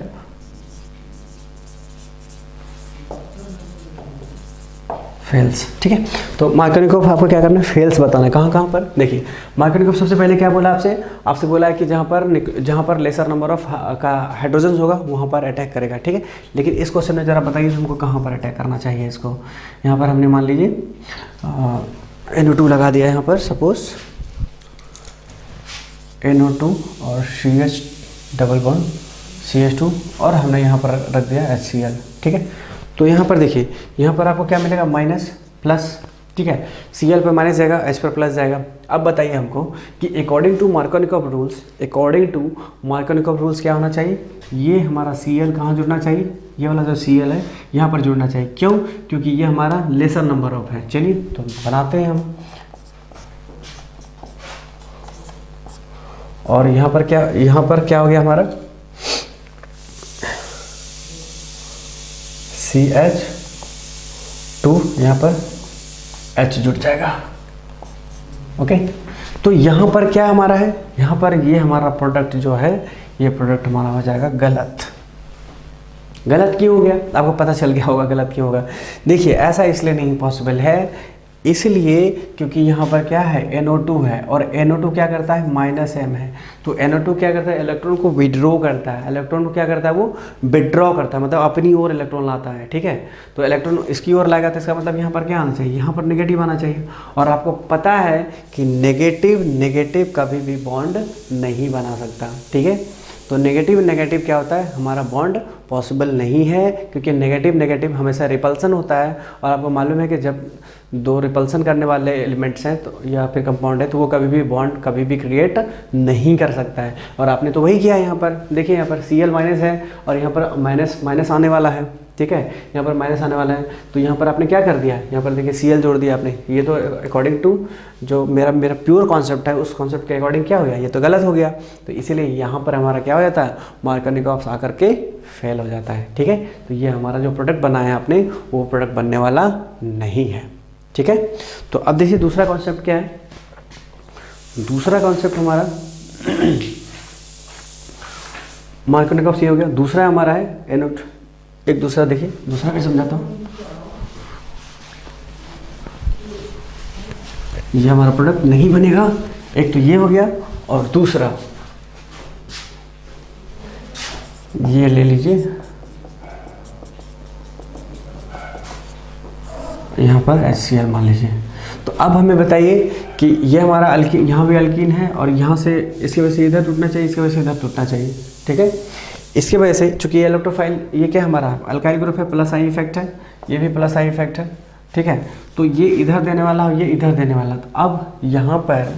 fails, ठीक है। तो मार्कोनिकॉफ आपको क्या करना है, फेल्स बताना है कहाँ कहाँ पर। देखिए मार्कोनिकॉफ सबसे पहले क्या बोला आपसे बोला है कि जहाँ पर लेसर नंबर ऑफ का हाइड्रोजन होगा वहाँ पर अटैक करेगा, ठीक है। लेकिन इस क्वेश्चन में ज़रा बताइए हमको कहाँ पर अटैक करना चाहिए इसको। यहाँ पर हमने मान लीजिए NO2 लगा दिया है, यहाँ पर सपोज NO2 और CH डबल बॉन्ड CH2 और हमने यहाँ पर रख दिया HCl, ठीक है। तो यहाँ पर देखिए, यहाँ पर आपको क्या मिलेगा माइनस प्लस, ठीक है। Cl पर माइनस जाएगा, H पर प्लस जाएगा। अब बताइए हमको कि अकॉर्डिंग टू मार्कोनिकॉफ रूल्स क्या होना चाहिए, ये हमारा Cl कहाँ जुड़ना चाहिए, ये वाला जो Cl है यहाँ पर जुड़ना चाहिए। क्यों, क्योंकि ये हमारा लेसर नंबर ऑफ है। चलिए तो बनाते हैं हम, और यहाँ पर क्या हो गया हमारा CH2, यहाँ पर H जुड़ जाएगा, ओके। तो यहाँ पर क्या हमारा है, यहाँ पर ये हमारा प्रोडक्ट जो है, ये प्रोडक्ट हमारा हो जाएगा गलत क्यों हो गया, आपको पता चल गया होगा गलत क्यों होगा। देखिए ऐसा इसलिए नहीं पॉसिबल है, इसलिए क्योंकि यहाँ पर क्या है NO2 है, और NO2 क्या करता है -M है। तो NO2 क्या करता है, इलेक्ट्रॉन को विड्रॉ करता है, इलेक्ट्रॉन को क्या करता है, वो विड्रॉ करता है, मतलब अपनी ओर इलेक्ट्रॉन लाता है, ठीक है। तो इलेक्ट्रॉन इसकी ओर लाएगा तो इसका मतलब यहाँ पर क्या आना चाहिए, यहाँ पर नेगेटिव आना चाहिए। और आपको पता है कि नेगेटिव कभी भी बॉन्ड नहीं बना सकता, ठीक है। तो नेगेटिव नेगेटिव क्या होता है, हमारा बॉन्ड पॉसिबल नहीं है, क्योंकि नेगेटिव नेगेटिव हमेशा रिपल्सन होता है। और आपको मालूम है कि जब दो रिपल्सन करने वाले एलिमेंट्स हैं तो या फिर कंपाउंड है तो वो कभी भी बॉन्ड कभी भी क्रिएट नहीं कर सकता है। और आपने तो वही किया है। यहाँ पर देखिए, यहाँ पर Cl माइनस है और यहाँ पर माइनस माइनस आने वाला है, ठीक है, यहाँ पर माइनस आने वाला है। तो यहाँ पर आपने क्या कर दिया, यहाँ पर देखिए Cl जोड़ दिया आपने। ये तो अकॉर्डिंग टू जो मेरा प्योर कॉन्सेप्ट है उस कॉन्सेप्ट के अकॉर्डिंग क्या हो गया, ये तो गलत हो गया। तो इसीलिए यहाँ पर हमारा क्या हो जाता है, मार्करनिकोव्स आकर के फेल हो जाता है, ठीक है। तो ये हमारा जो प्रोडक्ट बनाया है आपने वो प्रोडक्ट बनने वाला नहीं है, ठीक है। तो अब देखिए दूसरा कॉन्सेप्ट क्या है। दूसरा कॉन्सेप्ट हमारा मार्करनिकोव्स ये हो गया। दूसरा हमारा है एनोड। एक दूसरा देखिए, दूसरा भी समझाता हूँ। ये हमारा प्रोडक्ट नहीं बनेगा, एक तो ये हो गया, और दूसरा ये ले लीजिए, यहाँ पर HCl मान लीजिए। तो अब हमें बताइए कि ये हमारा अल्कीन, यहाँ भी अल्कीन है और यहाँ से इसकी वजह से इधर टूटना चाहिए, इसकी वजह से इधर टूटना चाहिए, ठीक है। इसकी वजह से चूंकि ये इलेक्ट्रोफाइल, ये क्या हमारा अल्काइल ग्रुप है, प्लस आई इफेक्ट है, ये भी प्लस आई इफेक्ट है, ठीक है। तो ये इधर देने वाला और ये इधर देने वाला। तो अब यहाँ पर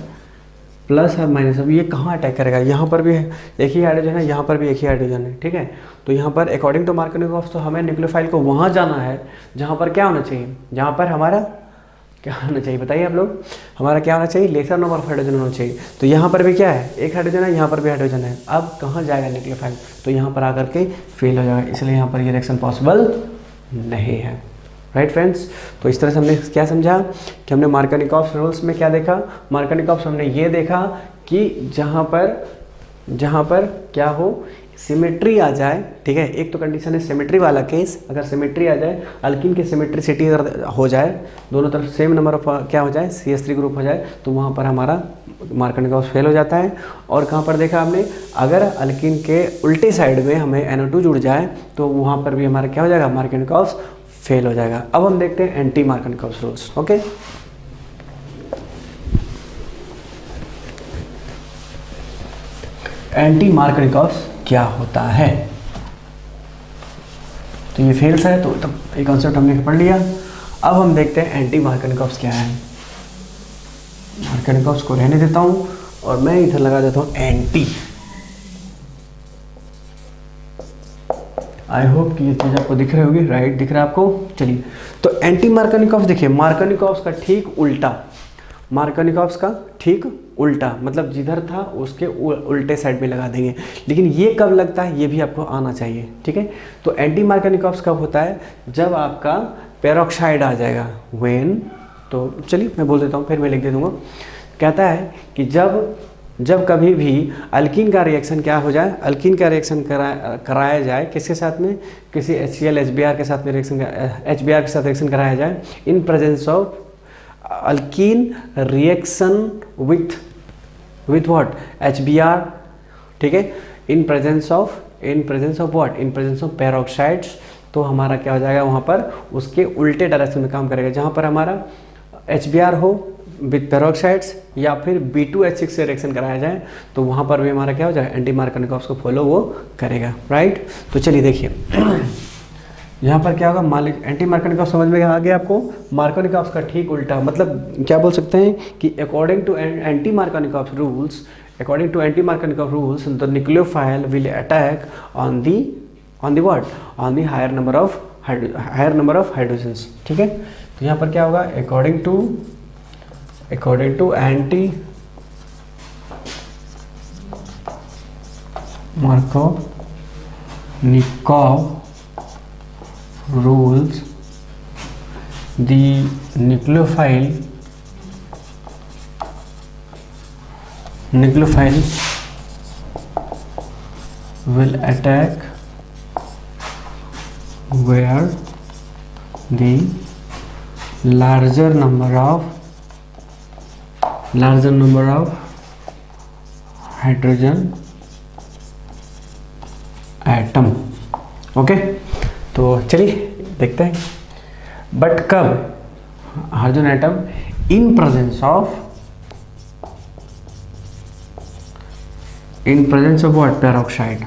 प्लस और माइनस, अब ये कहाँ अटैक करेगा, यहाँ पर भी एक ही हाइड्रोजन है, यहाँ पर भी एक ही हाइड्रोजन है, ठीक है। तो यहाँ पर अकॉर्डिंग टू मार्करनिकोव्स तो हमें न्यूक्लियोफाइल को वहाँ जाना है जहाँ पर क्या होना चाहिए, जहाँ पर हमारा क्या होना चाहिए बताइए आप लोग, हमारा क्या होना चाहिए, लेसर नंबर ऑफ हाइड्रोजन होना चाहिए। तो यहाँ पर भी क्या है, एक हाइड्रोजन है, यहाँ पर भी हाइड्रोजन है। अब कहाँ जाएगा न्यूक्लियोफाइल, तो यहाँ पर आकर के फेल हो जाएगा, इसलिए यहाँ पर ये रिएक्शन पॉसिबल नहीं है, राइट फ्रेंड्स। तो इस तरह से हमने क्या समझा कि हमने मार्करनिकोव्स रूल्स में क्या देखा, मार्करनिकोव्स हमने ये देखा कि जहाँ पर क्या हो, सिमेट्री आ जाए, ठीक है। एक तो कंडीशन है सिमेट्री वाला केस, अगर सिमेट्री आ जाए, अल्कीन की सिमेट्रिसिटी अगर हो जाए, दोनों तरफ सेम नंबर ऑफ क्या हो जाए, CH3 ग्रुप हो जाए, तो वहाँ पर हमारा मार्करनिकोव्स फेल हो जाता है। और कहाँ पर देखा हमने, अगर अल्कीन के उल्टे साइड में हमें NO2 जुड़ जाए तो वहाँ पर भी हमारा क्या हो जाएगा, मार्करनिकोव्स फेल हो जाएगा। अब हम देखते हैं anti Markovnikov's rules, okay. Anti मार्करनिकोव्स क्या होता है, तो ये फेल्स है, तो ये कॉन्सेप्ट हमने पढ़ लिया। अब हम देखते हैं एंटी मार्करनिकोव्स क्या है। मार्करनिकोव्स को रहने देता हूं और मैं इधर लगा देता हूं एंटी। आई होप कि ये चीज़ आपको दिख रही होगी, राइट, दिख रहा है आपको। चलिए, तो एंटी मार्करनिकोव्स देखिए, मार्करनिकोव्स का ठीक उल्टा, मार्करनिकोव्स का ठीक उल्टा, मतलब जिधर था उसके उल्टे साइड में लगा देंगे। लेकिन ये कब लगता है ये भी आपको आना चाहिए, ठीक है। तो एंटी मार्करनिकोव्स कब होता है, जब आपका पेरोक्साइड आ जाएगा, व्हेन, तो चलिए मैं बोल देता हूँ, फिर मैं लिख दे दूँगा। कहता है कि जब कभी भी अल्कीन का रिएक्शन क्या हो जाए, अल्कीन का रिएक्शन कराया जाए किसके साथ में, किसी HCl HBr के साथ में रिएक्शन, HBr के साथ रिएक्शन कराया जाए, in presence of alkene reaction with what, HBr, ठीक है, in presence of what, in presence of peroxides. तो हमारा क्या हो जाएगा, वहाँ पर उसके उल्टे डायरेक्शन में काम करेगा। जहाँ पर हमारा HBr हो विथ पेरोक्साइड्स या फिर B2H6 से रिएक्शन कराया जाए, तो वहाँ पर भी हमारा क्या हो जाएगा, एंटी मार्करनिकोव्स को फॉलो वो करेगा, राइट। तो चलिए देखिए यहाँ पर क्या होगा, मालिक एंटी मार्करनिकोव्स समझ में आ गया आपको। मार्करनिकोव्स का ठीक उल्टा, मतलब क्या बोल सकते हैं कि according to anti Markovnikov's rules, the nucleophile will attack on the what, on the higher number of hydrogens, ठीक है। तो यहाँ पर क्या होगा, according to anti Markovnikov rules, the nucleophile will attack where the larger number of hydrogen atom, okay. तो चलिए देखते हैं, बट कब, hydrogen atom in presence of in presence of what, peroxide.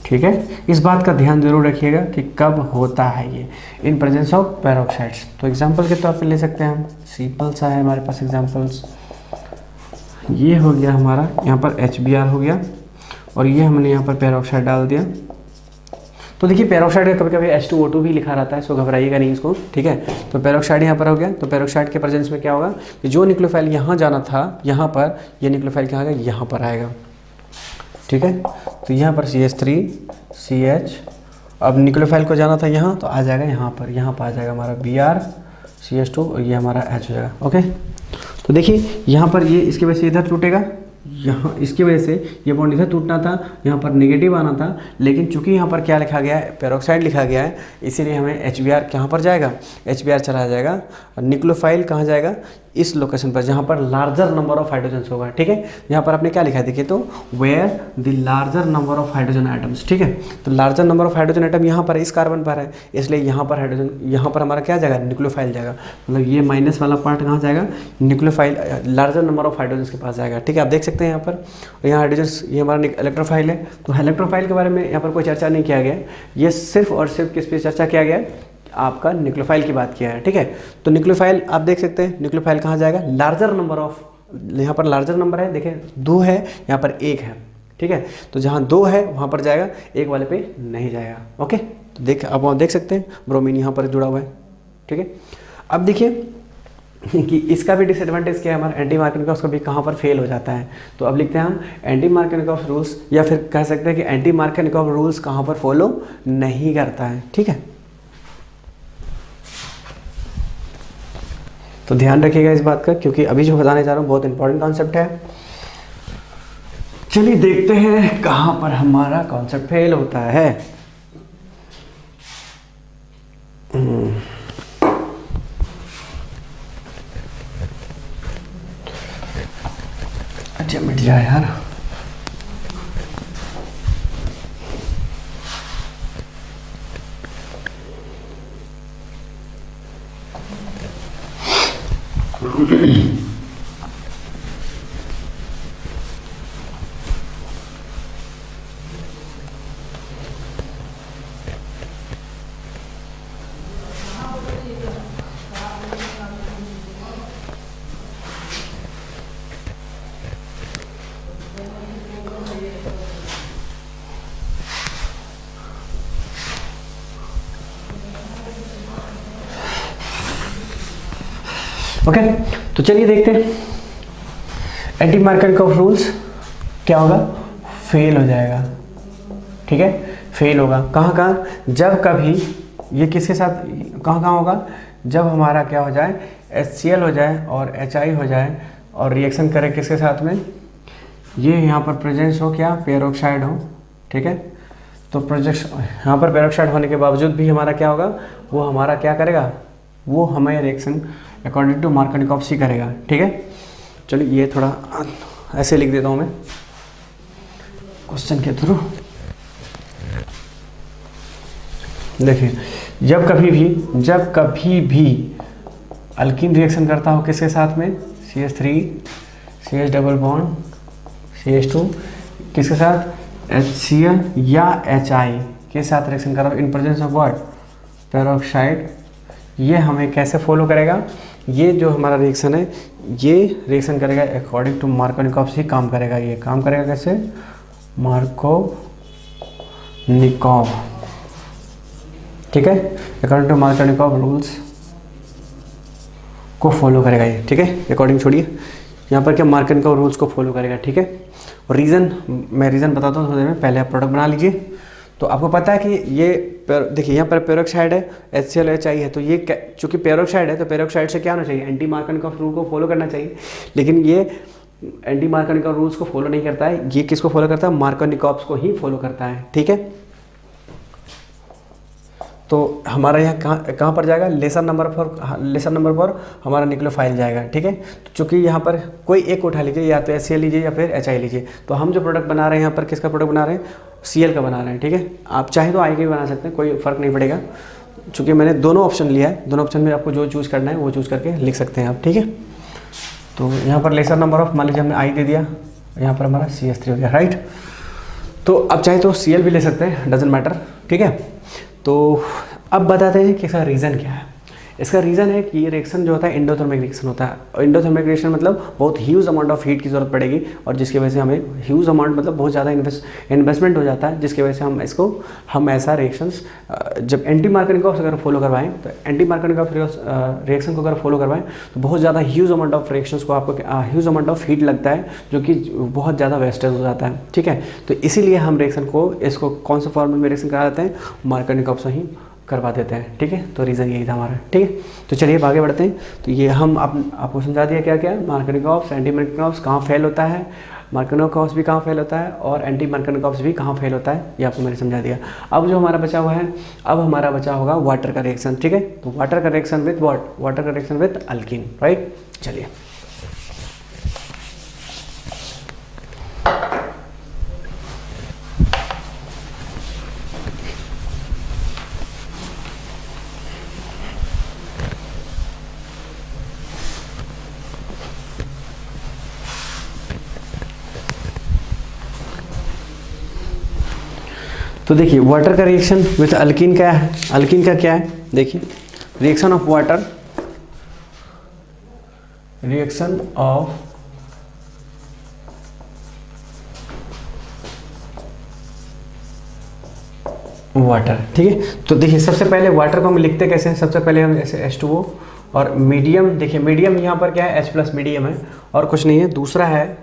ठीक है, इस बात का ध्यान जरूर रखिएगा कि कब होता है ये, इन प्रेजेंस ऑफ पेरोक्साइड्स। तो एग्जांपल के तौर पे ले सकते हैं हम, सिंपल सा है हमारे पास एग्जांपल्स। ये हो गया हमारा यहाँ पर HBr हो गया, और ये हमने यहाँ पर पेरोक्साइड डाल दिया। तो देखिए पेरोक्साइड का कभी कभी H2O2 भी लिखा रहता है, सो घबराइएगा नहीं इसको। ठीक है, तो पेरोक्साइड यहाँ पर हो गया। तो पेरोक्साइड के प्रेजेंस में क्या होगा कि जो न्यूक्लियोफाइल यहाँ जाना था यहाँ पर, ये न्यूक्लियोफाइल क्या आएगा, यहाँ पर आएगा। ठीक है, तो यहाँ पर CH3CH, अब न्यूक्लियोफाइल को जाना था यहाँ, तो आ जाएगा यहाँ पर आ जाएगा हमारा BrCH2, और ये हमारा H हो जाएगा। ओके, तो देखिए यहाँ पर ये इसकी वजह से इधर टूटेगा, यहाँ इसकी वजह से ये बॉन्ड इधर टूटना था, यहाँ पर नेगेटिव आना था, लेकिन चूंकि यहाँ पर क्या लिखा गया है, पेरोक्साइड लिखा गया है, इसीलिए हमें HBr कहाँ पर जाएगा, HBr चला जाएगा, और न्यूक्लियोफाइल कहाँ जाएगा, इस लोकेशन पर जहाँ पर लार्जर नंबर ऑफ हाइड्रोजन्स होगा। ठीक है, यहाँ पर आपने क्या लिखा है देखिए, तो where the larger number of hydrogen atoms. ठीक है, तो larger number of hydrogen atom यहाँ पर इस कार्बन पर है, इसलिए यहाँ पर हाइड्रोजन, यहाँ पर हमारा क्या जाएगा, न्यूक्लियोफाइल जाएगा। मतलब ये माइनस वाला पार्ट कहाँ जाएगा, nucleophile larger number of hydrogen के पास जाएगा। ठीक है, आप देख सकते हैं यहाँ पर, और यहाँ हाइड्रोजन, ये हमारा इलेक्ट्रोफाइल है। तो इलेक्ट्रोफाइल के बारे में यहाँ पर कोई चर्चा नहीं किया गया, ये सिर्फ और सिर्फ किस पे चर्चा किया गया है, आपका न्यूक्लियोफाइल की बात किया है। ठीक है, तो न्यूक्लियोफाइल आप देख सकते हैं, न्यूक्लियोफाइल कहाँ जाएगा, लार्जर नंबर ऑफ, यहाँ पर लार्जर नंबर है, देखिए 2 है, यहाँ पर 1 है। ठीक है, तो जहाँ 2 है वहाँ पर जाएगा, 1 वाले पे नहीं जाएगा। ओके, तो आप वहाँ देख सकते हैं ब्रोमीन यहाँ पर जुड़ा हुआ है। ठीक है, अब देखिए कि इसका भी डिसएडवांटेज क्या है, हमारा एंटी मार्केनिकॉफ का भी कहाँ पर फेल हो जाता है। तो अब लिखते हैं हम एंटी मार्केनिकॉफ रूल्स, या फिर कह सकते हैं कि एंटी मार्केनिकॉफ रूल्स कहाँ पर फॉलो नहीं करता है। ठीक है, तो ध्यान रखिएगा इस बात का, क्योंकि अभी जो बताने जा रहा हूँ बहुत इंपॉर्टेंट कॉन्सेप्ट है। चलिए देखते हैं कहाँ पर हमारा कॉन्सेप्ट फेल होता है। अच्छा मिट जाए यार। ओके, तो चलिए देखते हैं एंटी मार्केनिकॉफ रूल्स क्या होगा, फेल हो जाएगा। ठीक है, फेल होगा कहाँ कहाँ, जब कभी ये किसके साथ कहाँ कहाँ होगा, जब हमारा क्या हो जाए, HCl हो जाए और HI हो जाए, और रिएक्शन करे किसके साथ में, ये यहाँ पर प्रेजेंस हो क्या, पेरोक्साइड हो। ठीक है, तो प्रोजेक्ट यहाँ पर पेरोक्साइड होने के बावजूद भी हमारा क्या होगा, वो हमारा क्या करेगा, वो हमें रिएक्शन अकॉर्डिंग टू मार्केनिकॉफ ही करेगा। ठीक है, चलिए ये थोड़ा ऐसे लिख देता हूँ मैं क्वेश्चन के थ्रू। देखिए जब कभी भी अल्कीन रिएक्शन करता हो किसके साथ में, CH3 CH double bond CH2 किसके साथ, HCl या HI के साथ रिएक्शन कर रहा हो इन प्रेजेंस ऑफ व्हाट, पेरोक्साइड, ये हमें कैसे फॉलो करेगा, ये जो हमारा रिएक्शन है ये रिएक्शन करेगा अकॉर्डिंग टू मार्कोनिकॉफ ही काम करेगा। ये काम करेगा कैसे, मार्कोनिकॉफ। ठीक है, अकॉर्डिंग टू मार्कोनिकॉफ रूल्स को फॉलो करेगा ये। ठीक है, अकॉर्डिंग छोड़िए, यहाँ पर क्या मार्कोनिकॉफ रूल्स को फॉलो करेगा। ठीक है, और मैं रीज़न बताता हूँ थोड़ी देर में, पहले आप प्रोडक्ट बना लीजिए। तो आपको पता है कि ये देखिए यहाँ पर पेरोक्साइड है, HCl HI है, तो ये चूँकि पेरोक्साइड है तो पेरोक्साइड से क्या होना चाहिए, एंटी मार्कोनिकॉफ रूल को फॉलो करना चाहिए, लेकिन ये एंटी मार्कोनिकॉफ रूल्स को फॉलो नहीं करता है। ये किसको फॉलो करता है, मार्कोनिकॉफ्स को ही फॉलो करता है। ठीक है, तो हमारा यहाँ कहाँ पर जाएगा, लेसर नंबर पर हमारा न्यूक्लियोफाइल जाएगा। ठीक है, तो चूँकि यहाँ पर कोई एक उठा लीजिए, या तो HCl लीजिए या फिर HI लीजिए। तो हम जो प्रोडक्ट बना रहे हैं यहाँ पर किसका प्रोडक्ट बना रहे हैं, Cl का बना रहे हैं। ठीक है, आप चाहे तो I का भी बना सकते हैं, कोई फ़र्क नहीं पड़ेगा। चूँकि मैंने दोनों ऑप्शन लिया है, दोनों ऑप्शन में आपको जो चूज़ करना है वो चूज़ करके लिख सकते हैं आप। ठीक है, तो यहाँ पर लेसर नंबर ऑफ मान लीजिए हमने I दे दिया, यहाँ पर हमारा CH3 हो गया, राइट। तो अब चाहे तो Cl भी ले सकते हैं, डजेंट मैटर, ठीक है। तो अब बताते हैं कि इसका रीज़न क्या है। इसका रीज़न है कि ये रिएक्शन जो होता है एंडोथर्मिक रिएक्शन होता है, और एंडोथर्मिक रिएक्शन मतलब बहुत ह्यूज अमाउंट ऑफ हीट की ज़रूरत पड़ेगी, और जिसकी वजह से हमें ह्यूज अमाउंट मतलब बहुत ज़्यादा इन्वेस्टमेंट हो जाता है, जिसकी वजह से हम ऐसा रिएक्शंस जब एंटी मार्करनिकोव अगर फॉलो करवाएं, तो एंटी मार्करनिकोव रिएक्शन को अगर फॉलो करवाएं तो बहुत ज़्यादा ह्यूज अमाउंट ऑफ रिएक्शंस को आपको ह्यूज अमाउंट ऑफ हीट लगता है, जो कि बहुत ज़्यादा वेस्टेज हो जाता है, ठीक है। तो इसीलिए हम रिएक्शन को इसको कौन सा फॉर्मेट में रिएक्शन करा देते हैं, मार्करनिकोव से ही करवा देते हैं, ठीक है। तो रीज़न यही था हमारा, ठीक है। तो चलिए आगे बढ़ते हैं। तो ये हम आपको समझा दिया क्या क्या मार्करनिकोव्स, एंटी मार्करनिकोव्स कहाँ फेल होता है, मार्करनिकोव्स भी कहाँ फेल होता है, और एंटी मार्करनिकोव्स भी कहाँ फेल होता है, ये आपको मैंने समझा दिया। अब जो हमारा बचा हुआ है, अब हमारा बचा होगा वाटर का रिएक्शन, ठीक है। तो वाटर का रिएक्शन विद व्हाट, वाटर का रिएक्शन विद अल्कीन, राइट। चलिए तो देखिए वाटर का रिएक्शन विथ अल्कीन क्या है, अल्कीन का क्या है, देखिए reaction of water, reaction of water, ठीक है। तो देखिए सबसे पहले वाटर को हम लिखते कैसे हैं, सबसे पहले हम ऐसे H2O और मीडियम, देखिए मीडियम यहाँ पर क्या है, H+ मीडियम है और कुछ नहीं है। दूसरा है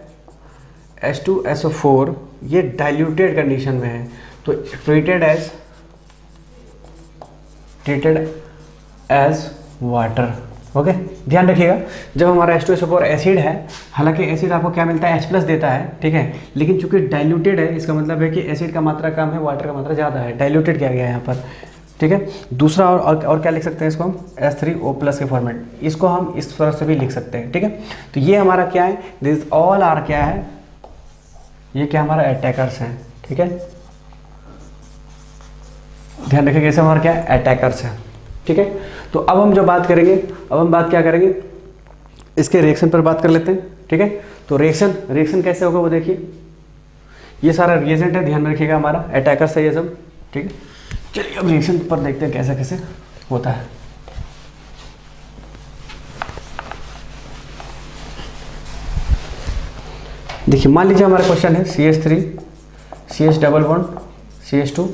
H2SO4, ये डाइल्यूटेड कंडीशन में है, तो ट्रीटेड एज वाटर, ओके। ध्यान रखिएगा जब हमारा H2SO4 एसिड है, हालांकि एसिड आपको क्या मिलता है, H+ देता है, ठीक है, लेकिन चूंकि डाइल्यूटेड है, इसका मतलब है कि एसिड का मात्रा कम है, वाटर का मात्रा ज़्यादा है, डाइल्यूटेड किया गया है यहाँ पर, ठीक है। दूसरा और क्या लिख सकते हैं इसको हम, H3O+ के फॉर्मेट, इसको हम इस तरह से भी लिख सकते हैं, ठीक है। तो ये हमारा क्या है, दिस ऑल आर क्या है, ये क्या हमारा अटैकर्स हैं, ठीक है। ध्यान रखिए कैसे हमारा क्या है, अटैकर्स है, ठीक है। तो अब हम जो बात करेंगे, अब हम बात क्या करेंगे, इसके रिएक्शन पर बात कर लेते हैं, ठीक है। तो रिएक्शन कैसे होगा वो देखिए, ये सारा रिएजेंट है, ध्यान में रखिएगा हमारा अटैकर्स है ये सब, ठीक है। चलिए अब रिएक्शन पर देखते हैं कैसे कैसे होता है। देखिए मान लीजिए हमारा क्वेश्चन है CH3 CH double bond CH2,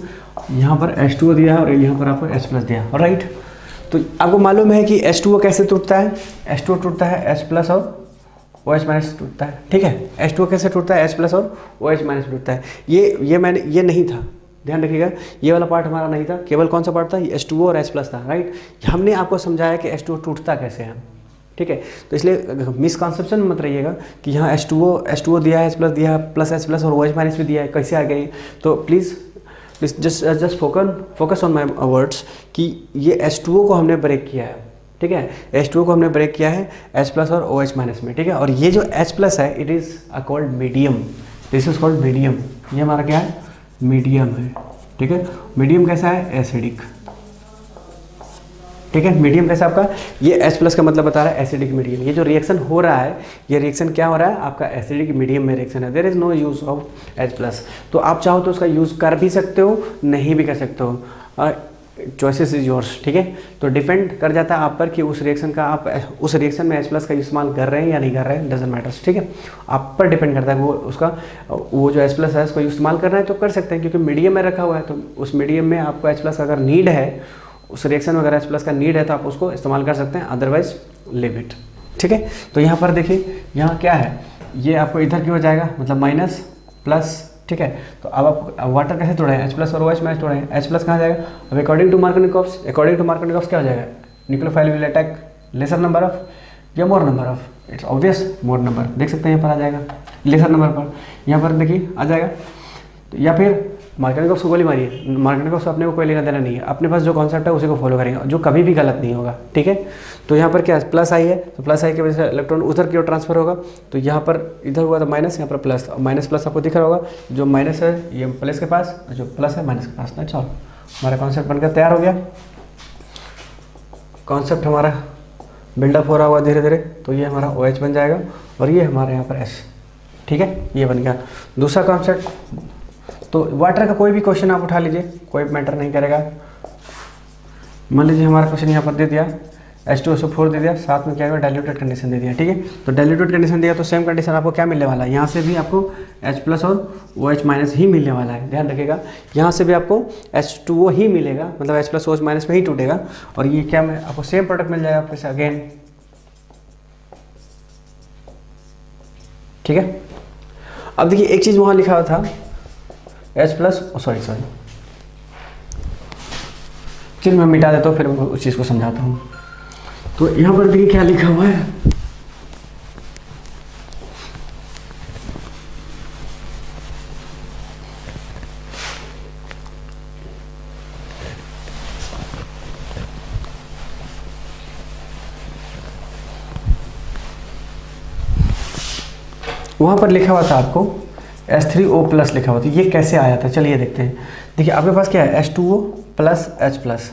यहाँ पर H2O दिया है और यहाँ पर आपको H+ दिया है, राइट। तो आपको मालूम है कि H2O कैसे टूटता है, H2O टूटता है H+ और OH- टूटता है, ठीक है। H2O कैसे टूटता है, H+ और OH- टूटता है। ये नहीं था, ध्यान रखिएगा, ये वाला पार्ट हमारा नहीं था, केवल कौन सा पार्ट था, H2O और H+ था, राइट। हमने आपको समझाया कि H2O टूटता कैसे है, ठीक है। तो इसलिए मिसकॉन्सेप्शन मत रहिएगा कि यहाँ H2O दिया है, H+ दिया है, प्लस H+ और OH- भी दिया है, कैसे आ गए। तो please just focus on my words कि ये H2O को हमने ब्रेक किया है, ठीक है। H2O को हमने ब्रेक किया है H+ और OH- में, ठीक है। और ये जो H+ है, it is called medium, this is called medium, ये हमारा क्या है, मीडियम है, ठीक है। मीडियम कैसा है, एसिडिक, ठीक है। मीडियम कैसा आपका, ये H+ का मतलब बता रहा है एसिडिक मीडियम। ये जो रिएक्शन हो रहा है, ये रिएक्शन क्या हो रहा है आपका, एसिडिक मीडियम में रिएक्शन है, there is no use of H+। तो आप चाहो तो उसका यूज़ कर भी सकते हो, नहीं भी कर सकते हो, चॉइसेस इज योर्स, ठीक है। तो डिपेंड कर जाता है आप पर कि उस रिएक्शन का आप उस रिएक्शन में H+ का इस्तेमाल कर रहे हैं या नहीं कर रहे हैं, डजंट मैटर्स, ठीक है। आप पर डिपेंड करता है वो जो H+ है उसको इस्तेमाल करना है तो कर सकते हैं, क्योंकि मीडियम में रखा हुआ है, तो उस मीडियम में आपको H+ अगर नीड है, उस रिएक्शन में अगर H+ का नीड है तो आप उसको इस्तेमाल कर सकते हैं, अदरवाइज लिव इट, ठीक है। तो यहाँ पर देखिए, यहाँ क्या है, ये आपको इधर की ओर जाएगा, मतलब माइनस प्लस, ठीक है। तो अब आप वाटर कैसे तोड़े हैं, H+ और OH- तोड़े हैं, H+ कहाँ जाएगा, अब अकॉर्डिंग टू मार्करनिकोव्स क्या हो जाएगा, nucleophile will attack lesser number of या more number of, it's obvious more number, देख सकते हैं यहाँ पर आ जाएगा लेसर नंबर पर, यहाँ पर देखिए आ जाएगा। तो या फिर मार्करनिकोव्स को गोली मारिए, मार्करनिकोव्स अपने को कोई लेना देना नहीं है, अपने पास जो कॉन्सेप्ट है उसी को फॉलो करेंगे, जो कभी भी गलत नहीं होगा, ठीक है। तो यहाँ पर क्या प्लस आई है, तो प्लस आई की वजह से इलेक्ट्रॉन उधर की ओर ट्रांसफर होगा, तो यहाँ पर इधर हुआ तो माइनस, यहाँ पर प्लस, माइनस प्लस आपको दिख रहा होगा, जो माइनस है ये प्लस के पास, जो प्लस है माइनस के पास, ना। चलो हमारा कॉन्सेप्ट बनकर तैयार हो गया, कॉन्सेप्ट हमारा बिल्डअप हो रहा होगा धीरे धीरे। तो ये हमारा OH बन जाएगा और ये हमारे यहाँ पर S, ठीक है, ये बन गया दूसरा कॉन्सेप्ट। तो वाटर का कोई भी क्वेश्चन आप उठा लीजिए, कोई मैटर नहीं करेगा। मान लीजिए हमारा क्वेश्चन यहाँ पर दे दिया H2SO4 दे दिया, साथ में क्या होगा डाइल्यूटेड कंडीशन दे दिया, ठीक है। तो डाइल्यूटेड कंडीशन दिया तो सेम कंडीशन आपको क्या मिलने वाला है, यहाँ से भी आपको H+ और OH- ही मिलने वाला है, ध्यान रखिएगा। यहाँ से भी आपको H2O ही मिलेगा, मतलब H+ OH- में ही टूटेगा, और ये क्या में आपको सेम प्रोडक्ट मिल जाएगा आपके से अगेन, ठीक है। अब देखिए एक चीज़ वहाँ लिखा हुआ था सॉरी चलिए मैं मिटा देता हूँ, फिर उस चीज़ को समझाता हूँ। तो यहाँ पर देखिए क्या लिखा हुआ है, वहाँ पर लिखा हुआ था आपको H3O+ लिखा हुआ था। ये कैसे आया था चलिए देखते हैं। देखिए आपके पास क्या है H2O + H+,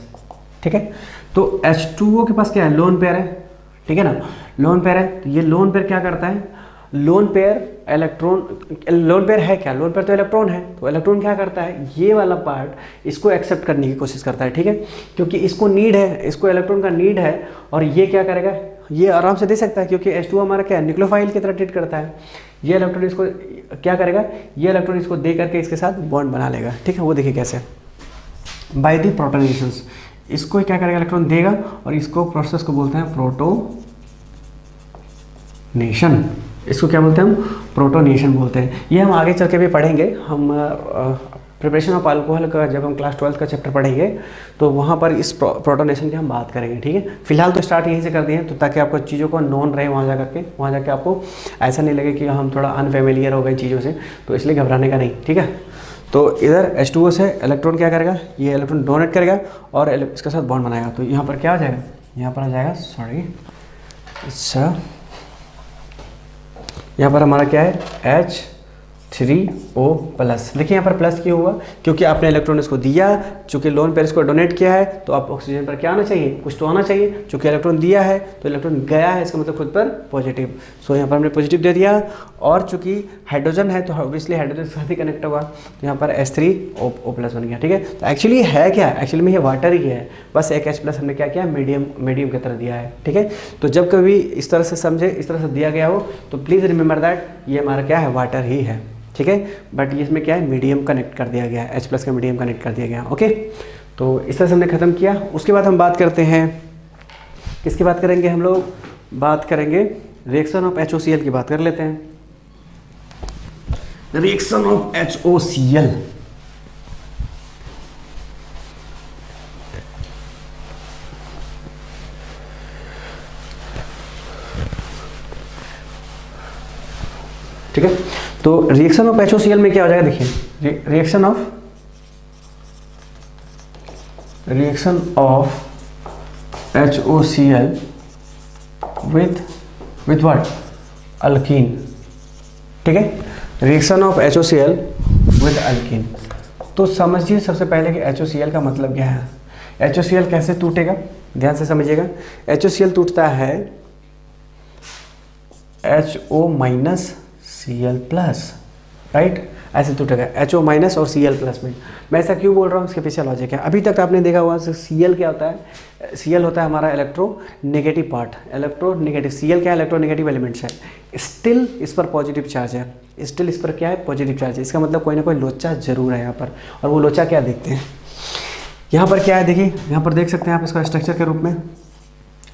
ठीक है। तो H2O के पास क्या है, लोन पेयर है, ठीक है ना, लोन पेयर है। तो ये लोन पेयर क्या करता है, लोन पेयर है क्या, लोन पेयर तो इलेक्ट्रॉन है, तो इलेक्ट्रॉन क्या करता है, ये वाला पार्ट इसको एक्सेप्ट करने की कोशिश करता है, ठीक है, क्योंकि इसको नीड है, इसको इलेक्ट्रॉन का नीड है, और ये क्या करेगा, ये आराम से दे सकता है, क्योंकि H2O हमारा क्या है, न्यूक्लियोफाइल की तरह ट्रीट करता है। ये इलेक्ट्रॉन इसको क्या करेगा, ये इलेक्ट्रॉन इसको दे करके इसके साथ बॉन्ड बना लेगा, ठीक है। वो देखिए कैसे, बाय द प्रोटोनेशंस, इसको क्या करेगा, इलेक्ट्रॉन देगा, और इसको प्रोसेस को बोलते हैं प्रोटोनेशन। इसको क्या बोलते हैं हम, प्रोटोनेशन बोलते हैं। ये हम आगे चल के भी पढ़ेंगे, हम प्रिपरेशन ऑफ अल्कोहल का जब हम क्लास 12 का चैप्टर पढ़ेंगे तो वहाँ पर इस प्रोटोनेशन की हम बात करेंगे, ठीक है। फिलहाल तो स्टार्ट यहीं से कर दिए, तो ताकि आपको चीज़ों को नॉन रहे, वहाँ जाके आपको ऐसा नहीं लगे कि हम थोड़ा अनफेमिलियर हो गए चीज़ों से, तो इसलिए घबराने का नहीं, ठीक है। तो इधर H2O से इलेक्ट्रॉन क्या करेगा, ये इलेक्ट्रॉन डोनेट करेगा और इसके साथ बॉन्ड बनाएगा। तो यहाँ पर क्या आ जाएगा, यहाँ पर आ जाएगा यहाँ पर हमारा क्या है H3O+। देखिए यहाँ पर प्लस क्यों हुआ, क्योंकि आपने इलेक्ट्रॉन इसको दिया, चूंकि लोन पेयर इसको डोनेट किया है, तो आप ऑक्सीजन पर क्या आना चाहिए, कुछ तो आना चाहिए। चूंकि इलेक्ट्रॉन दिया है तो इलेक्ट्रॉन गया है, इसका मतलब खुद पर पॉजिटिव। सो यहाँ पर हमने पॉजिटिव दे दिया, और चूंकि हाइड्रोजन है तो ऑब्वियसली हाइड्रोजन के साथ ही कनेक्ट होगा, तो यहाँ पर H3O+ बन गया, ठीक है। तो एक्चुअली है क्या, एक्चुअली में ये वाटर ही है, बस एक H+ हमने क्या किया, मीडियम की तरह दिया है, ठीक है। तो जब कभी इस तरह से समझे, इस तरह से दिया गया हो, तो प्लीज़ रिमेंबर दैट ये हमारा क्या है, वाटर ही है, ठीक है। बट ये इसमें क्या है, मीडियम कनेक्ट कर दिया गया है, H+ का मीडियम कनेक्ट कर दिया गया, ओके। तो इस तरह से हमने ख़त्म किया। उसके बाद हम बात करते हैं, किसकी बात करेंगे हम लोग, बात करेंगे रिएक्शन ऑफ HOCl की बात कर लेते हैं। रिएक्शन ऑफ HOCl, ठीक है। तो रिएक्शन ऑफ HOCl में क्या हो जाएगा, देखिए reaction of HOCl with what, alkyne, ठीक है। Reaction of HOCl with alkyne. तो समझिए सबसे पहले कि HOCl का मतलब क्या है, HOCl कैसे टूटेगा, ध्यान से समझिएगा। HOCl टूटता है HO-Cl+, राइट, ऐसे टूटेगा HO- और Cl+ में। मैं ऐसा क्यों बोल रहा हूँ, इसके पीछे लॉजिक है। अभी तक आपने देखा हुआ Cl क्या होता है, Cl होता है हमारा इलेक्ट्रोनेगेटिव पार्ट, इलेक्ट्रोनेगेटिव। Cl क्या है, इलेक्ट्रोनेगेटिव एलिमेंट्स है। स्टिल इस पर पॉजिटिव चार्ज है, स्टिल इस पर क्या है, पॉजिटिव चार्ज है। इसका मतलब कोई ना कोई लोचा जरूर है यहाँ पर, और वो लोचा क्या देखते हैं, यहाँ पर क्या है, देखिए यहाँ पर देख सकते हैं आप इसका स्ट्रक्चर के रूप में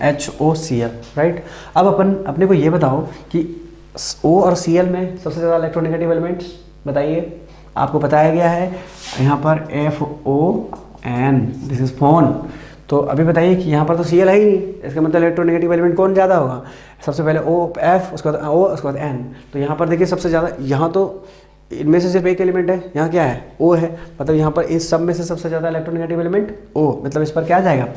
HOCl, राइट। अब अपने को ये बताओ कि O और Cl में सबसे ज़्यादा इलेक्ट्रोनेगेटिव एलिमेंट्स बताइए। आपको बताया गया है यहाँ पर FON, दिस इज फोन। तो अभी बताइए कि यहाँ पर तो Cl है ही नहीं, इसका मतलब इलेक्ट्रोनेगेटिव एलिमेंट कौन ज़्यादा होगा, सबसे पहले F, उसके बाद O, उसके बाद N। तो यहाँ पर देखिए सबसे ज़्यादा, यहाँ तो इनमें से सिर्फ एक एलिमेंट है, यहाँ क्या है, O है, मतलब यहाँ पर इस सब में से सबसे ज़्यादा इलेक्ट्रोनेगेटिव एलिमेंट O, मतलब इस पर क्या आ जाएगा,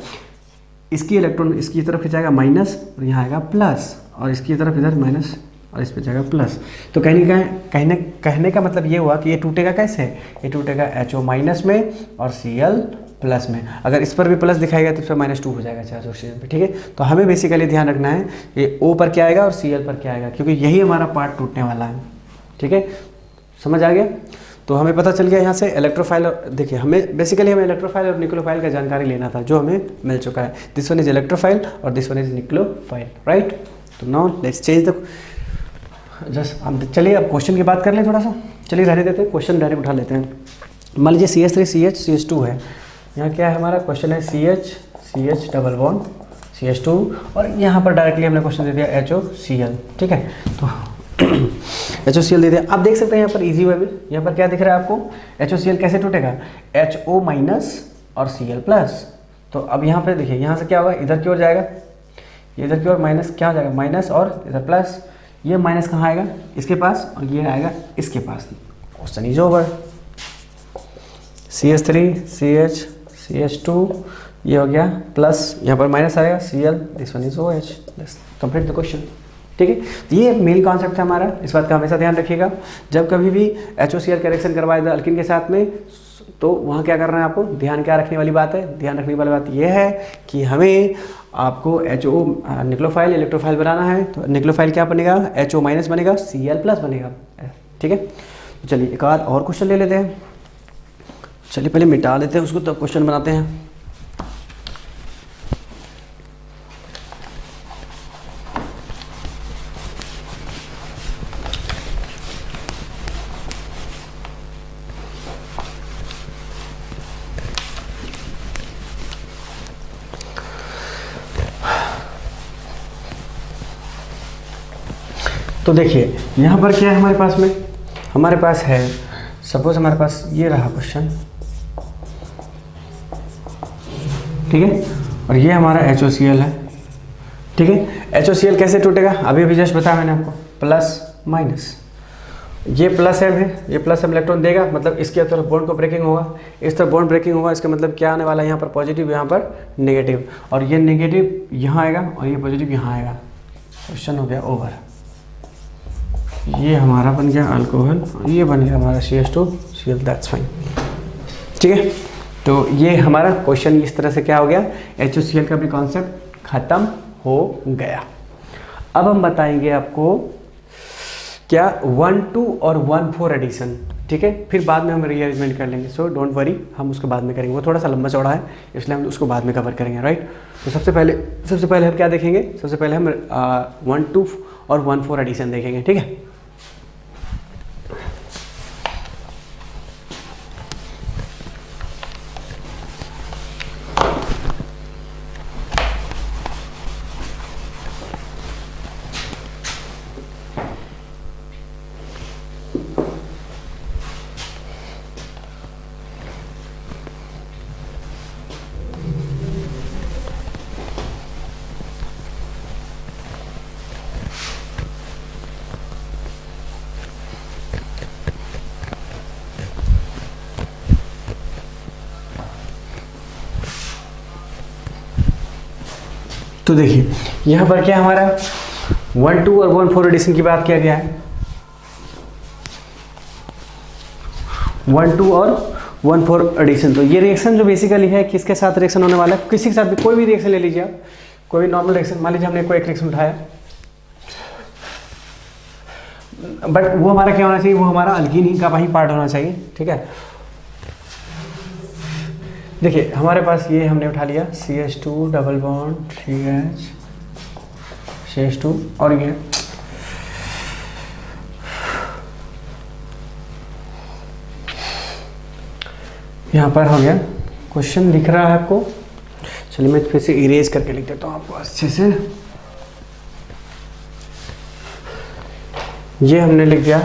इसकी इलेक्ट्रॉन इसकी तरफ जाएगा माइनस, और यहाँ आएगा प्लस, और इसकी तरफ इधर माइनस, और इस पर जाएगा प्लस। तो कहने का मतलब ये हुआ कि ये टूटेगा कैसे, ये टूटेगा HO- में और Cl+ में। अगर इस पर भी प्लस दिखाएगा तो इस पर -2 हो जाएगा चार्ज ऑक्सीजन पे, ठीक है। तो हमें बेसिकली ध्यान रखना है ये O पर क्या आएगा और Cl पर क्या आएगा, क्योंकि यही हमारा पार्ट टूटने वाला है, ठीक है, समझ आ गया। तो हमें पता चल गया यहाँ से इलेक्ट्रोफाइल। और देखिए हमें बेसिकली हमें इलेक्ट्रोफाइल और निक्लोफाइल का जानकारी लेना था, जो हमें मिल चुका है। दिस वन इज इलेक्ट्रोफाइल और this one is nucleophile, right. तो now let's change the just, हम चलिए अब क्वेश्चन की बात कर लें थोड़ा सा। चलिए रहने देते हैं, क्वेश्चन डायरेक्ट उठा लेते हैं। मान लीजिए CH3 CH CH2 है। यहाँ क्या है हमारा क्वेश्चन है CH CH double bond CH2, और यहाँ पर डायरेक्टली हमने क्वेश्चन दे दिया HOCl, ठीक है। तो HOCl दे दिया। आप देख सकते हैं यहाँ पर इजी वे में, यहाँ पर क्या दिख रहा है आपको, HOCl कैसे टूटेगा, HO माइनस और Cl प्लस। तो अब यहाँ पर देखिए, यहाँ से क्या होगा, इधर की ओर जाएगा, इधर की ओर माइनस क्या हो जाएगा, माइनस और इधर प्लस। ये माइनस कहाँ आएगा, इसके पास, और ये आएगा इसके पास। Question is over. CH3 CH CH2 ये हो गया प्लस, यहाँ पर माइनस आएगा Cl, this one is OH। Complete the question, ठीक है। तो ये मेन कॉन्सेप्ट है हमारा, इस बात का हमेशा ध्यान रखिएगा। जब कभी भी HOCl का रिएक्शन करवाए द अल्किन के साथ में, तो वहाँ क्या करना है आपको, ध्यान क्या रखने वाली बात है, ध्यान रखने वाली बात यह है कि हमें आपको HO निक्लोफाइल इलेक्ट्रोफाइल बनाना है। तो निक्लोफाइल क्या बनेगा, HO माइनस बनेगा, Cl प्लस बनेगा, ठीक है। तो चलिए एक आध और क्वेश्चन ले लेते हैं। चलिए पहले मिटा लेते हैं उसको, तब क्वेश्चन बनाते हैं। तो देखिए यहाँ पर क्या है हमारे पास में, हमारे पास है सपोज हमारे पास ये रहा क्वेश्चन, ठीक है, और ये हमारा HOCl है, ठीक है। HOCl कैसे टूटेगा, अभी अभी जस्ट बताया मैंने आपको, प्लस माइनस। ये प्लस M है, ये प्लस M इलेक्ट्रॉन देगा, मतलब इसके तरफ बॉन्ड को ब्रेकिंग होगा, इस तरफ बॉन्ड ब्रेकिंग होगा। इसका मतलब क्या आने वाला है, यहाँ पर पॉजिटिव, यहाँ पर नेगेटिव, और ये नेगेटिव यहाँ आएगा और ये पॉजिटिव यहाँ आएगा। क्वेश्चन हो गया ओवर। ये हमारा बन गया अल्कोहल, ये बन गया हमारा CH2Cl, दैट्स फाइन, ठीक है। तो ये हमारा क्वेश्चन इस तरह से क्या हो गया, HOCl का भी कॉन्सेप्ट खत्म हो गया। अब हम बताएंगे आपको क्या 1-2 और 1-4 एडिशन, ठीक है। फिर बाद में हम रीअरेंजमेंट कर लेंगे, सो डोंट वरी, हम उसको बाद में करेंगे। वो थोड़ा सा लंबा चौड़ा है, इसलिए हम उसको बाद में कवर करेंगे, राइट। तो सबसे पहले हम क्या देखेंगे, सबसे पहले हम 1-2 और 1-4 एडिशन देखेंगे, ठीक है। तो देखिए यहाँ पर क्या हमारा 1-2 और 1-4 एडिशन की बात किया गया है। 1-2 और 1-4 एडिशन, तो ये रिएक्शन जो बेसिकली है किसके साथ रिएक्शन होने वाला है, किसी के साथ भी, कोई भी रिएक्शन ले लीजिए आप, कोई भी नॉर्मल रिएक्शन। मान लीजिए हमने कोई एक रिएक्शन उठाया, बट वो हमारा क्या होना चाहिए, वो हमारा अल्कीन ही का ही पार्ट होना चाहिए, ठीक है। देखिए हमारे पास ये हमने उठा लिया CH2 double bond 3H CH2, और ये यहाँ पर हो गया। क्वेश्चन दिख रहा है आपको, चलिए मैं फिर से इरेज करके लिख देता हूँ आपको अच्छे से। ये हमने लिख दिया